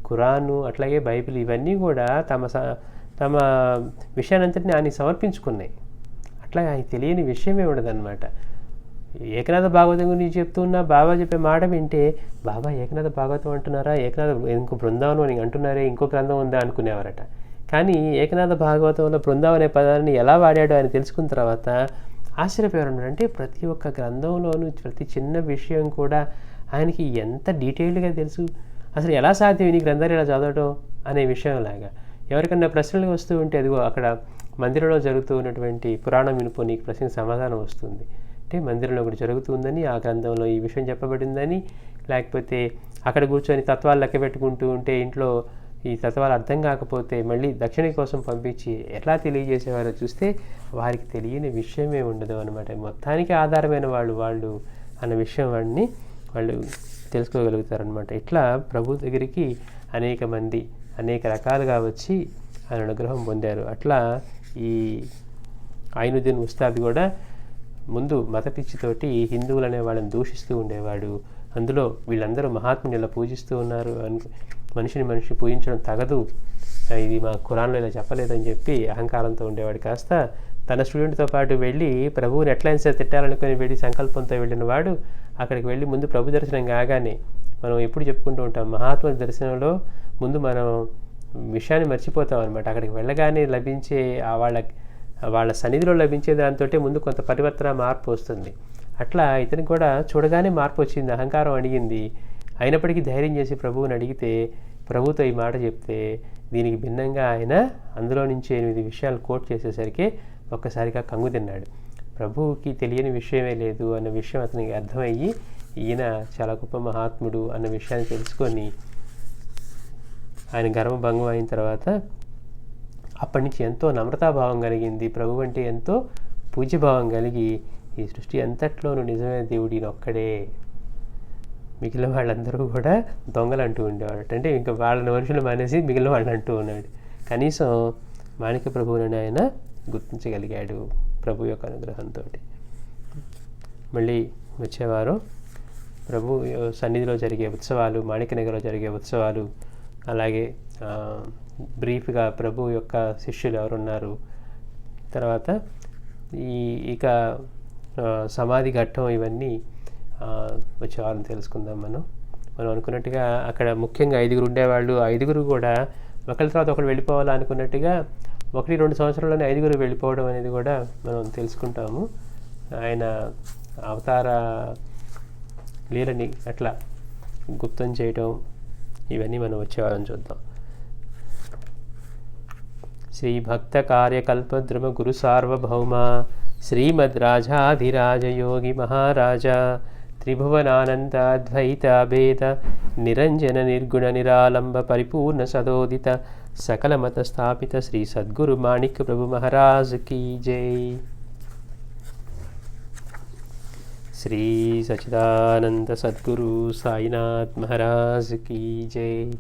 ఖురాను, అట్లాగే బైబిల్, ఇవన్నీ కూడా తమ విషయాన్నంతటిని ఆయన సమర్పించుకున్నాయి. అట్లా ఆయన తెలియని విషయమే ఉండదన్నమాట. ఏకనాథ భాగవతం గురించి చెప్తున్నా బాబా చెప్పే మాట వింటే, బాబా ఏకనాథ భాగవతం అంటున్నారా, ఏకనాథ ఇంకో బృందావనం అని అంటున్నారే, ఇంకో గ్రంథం ఉందా అనుకునేవారట. కానీ ఏకనాథ భాగవతంలో బృందావనం అనే పదాన్ని ఎలా వాడాడో ఆయన తెలుసుకున్న తర్వాత ఆశ్చర్యపోయారు. అంటే ప్రతి ఒక్క గ్రంథంలోనూ ప్రతి చిన్న విషయం కూడా ఆయనకి ఎంత డీటెయిల్డ్గా తెలుసు, అసలు ఎలా సాధ్యం ఈ గ్రంథాలు ఇలా చదవడం అనే విషయంలాగా. ఎవరికన్నా ప్రశ్నలు వస్తూ ఉంటే, అదిగో అక్కడ మందిరంలో జరుగుతూ ఉన్నటువంటి పురాణం వినుపో, నీకు ప్రశ్నకు సమాధానం వస్తుంది. అంటే మందిరంలో ఒకటి జరుగుతుందని, ఆ గ్రంథంలో ఈ విషయం చెప్పబడిందని, లేకపోతే అక్కడ కూర్చొని తత్వాలు లెక్క పెట్టుకుంటూ ఉంటే ఇంట్లో ఈ తత్వాలు అర్థం కాకపోతే మళ్ళీ దక్షిణ కోసం పంపించి ఎట్లా తెలియజేసేవారో చూస్తే వారికి తెలియని విషయమే ఉండదు అనమాట. మొత్తానికి ఆధారమైన వాళ్ళు అన్న విషయం వాళ్ళు తెలుసుకోగలుగుతారనమాట. ఇట్లా ప్రభు దగ్గరికి అనేక మంది అనేక రకాలుగా వచ్చి ఆయన అనుగ్రహం పొందారు. అట్లా ఈ ఐనుద్దీన్ ఉస్తాద్ కూడా ముందు మత పిచ్చితోటి హిందువులు అనే వాళ్ళని దూషిస్తూ ఉండేవాడు. అందులో వీళ్ళందరూ మహాత్ముని ఇలా పూజిస్తూ ఉన్నారు, మనిషి పూజించడం తగదు, ఇది మా ఖురాన్లో ఇలా చెప్పలేదని చెప్పి అహంకారంతో ఉండేవాడు. కాస్త తన స్టూడెంట్తో పాటు వెళ్ళి ప్రభువుని ఎట్లయినా తిట్టాలనుకుని వెళ్ళి సంకల్పంతో వెళ్ళిన వాడు అక్కడికి వెళ్ళి ముందు ప్రభు దర్శనం కాగానే, మనం ఎప్పుడు చెప్పుకుంటూ ఉంటాం, మహాత్ముల దర్శనంలో ముందు మనం విషయాన్ని మర్చిపోతాం అనమాట. అక్కడికి వెళ్ళగానే లభించే వాళ్ళ సన్నిధిలో లభించే దాంతో ముందు కొంత పరివర్తన, మార్పు వస్తుంది. అట్లా ఇతనికి కూడా చూడగానే మార్పు వచ్చింది, అహంకారం అడిగింది. అయినప్పటికీ ధైర్యం చేసి ప్రభువుని అడిగితే, ప్రభుతో ఈ మాట చెప్తే దీనికి భిన్నంగా ఆయన అందులో నుంచి 8 విషయాలు కోట్ చేసేసరికి ఒక్కసారిగా కంగు తిన్నాడు. ప్రభువుకి తెలియని విషయమే లేదు అన్న విషయం అతనికి అర్థమయ్యి, ఈయన చాలా గొప్ప మహాత్ముడు అన్న విషయాన్ని తెలుసుకొని ఆయన గర్వభంగం అయిన తర్వాత అప్పటి నుంచి ఎంతో నమ్రతాభావం కలిగింది. ప్రభు అంటే ఎంతో పూజ్యభావం కలిగి, ఈ సృష్టి అంతట్లోనూ నిజమైన దేవుడు ఈయన ఒక్కడే, మిగిలిన వాళ్ళందరూ కూడా దొంగలు అంటూ ఉండేవాడు. అంటే ఇంకా వాళ్ళని మనుషులు మానేసి మిగిలిన వాళ్ళు అంటూ ఉన్నాడు. కనీసం మాణిక్య ప్రభువుని ఆయన గుర్తించగలిగాడు ప్రభు యొక్క అనుగ్రహంతో. మళ్ళీ వచ్చేవారు ప్రభు సన్నిధిలో జరిగే ఉత్సవాలు, మాణిక్యనగర్లో జరిగే ఉత్సవాలు, అలాగే బ్రీఫ్గా ప్రభు యొక్క శిష్యులు ఎవరున్నారు, తర్వాత ఇక సమాధి ఘట్టం, ఇవన్నీ వచ్చే వారం తెలుసుకుందాం. మనం అనుకున్నట్టుగా అక్కడ ముఖ్యంగా 5 ఉండేవాళ్ళు. 5 కూడా ఒకరి తర్వాత ఒకరు వెళ్ళిపోవాలా అనుకున్నట్టుగా 1-2 సంవత్సరాల్లోనే 5 వెళ్ళిపోవడం అనేది కూడా మనం తెలుసుకుంటాము. ఆయన అవతార లీలని అట్లా గుప్తం చేయటం, ఇవన్నీ మనం వచ్చేవారం చూద్దాం. శ్రీ భక్త కార్యకల్పద్రుమ గురు సార్వభౌమ శ్రీమద్ రాజాధిరాజయోగి మహారాజా త్రిభువనానంద అద్వైత భేద నిరంజన నిర్గుణ నిరాలంబ పరిపూర్ణ సదోదిత सकल मत स्थापित श्री सद्गुरु माणिक प्रभु महाराज की जय। श्री सच्चिदानंद सद्गुरु साईनाथ महाराज की जय।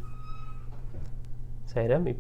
साईराम।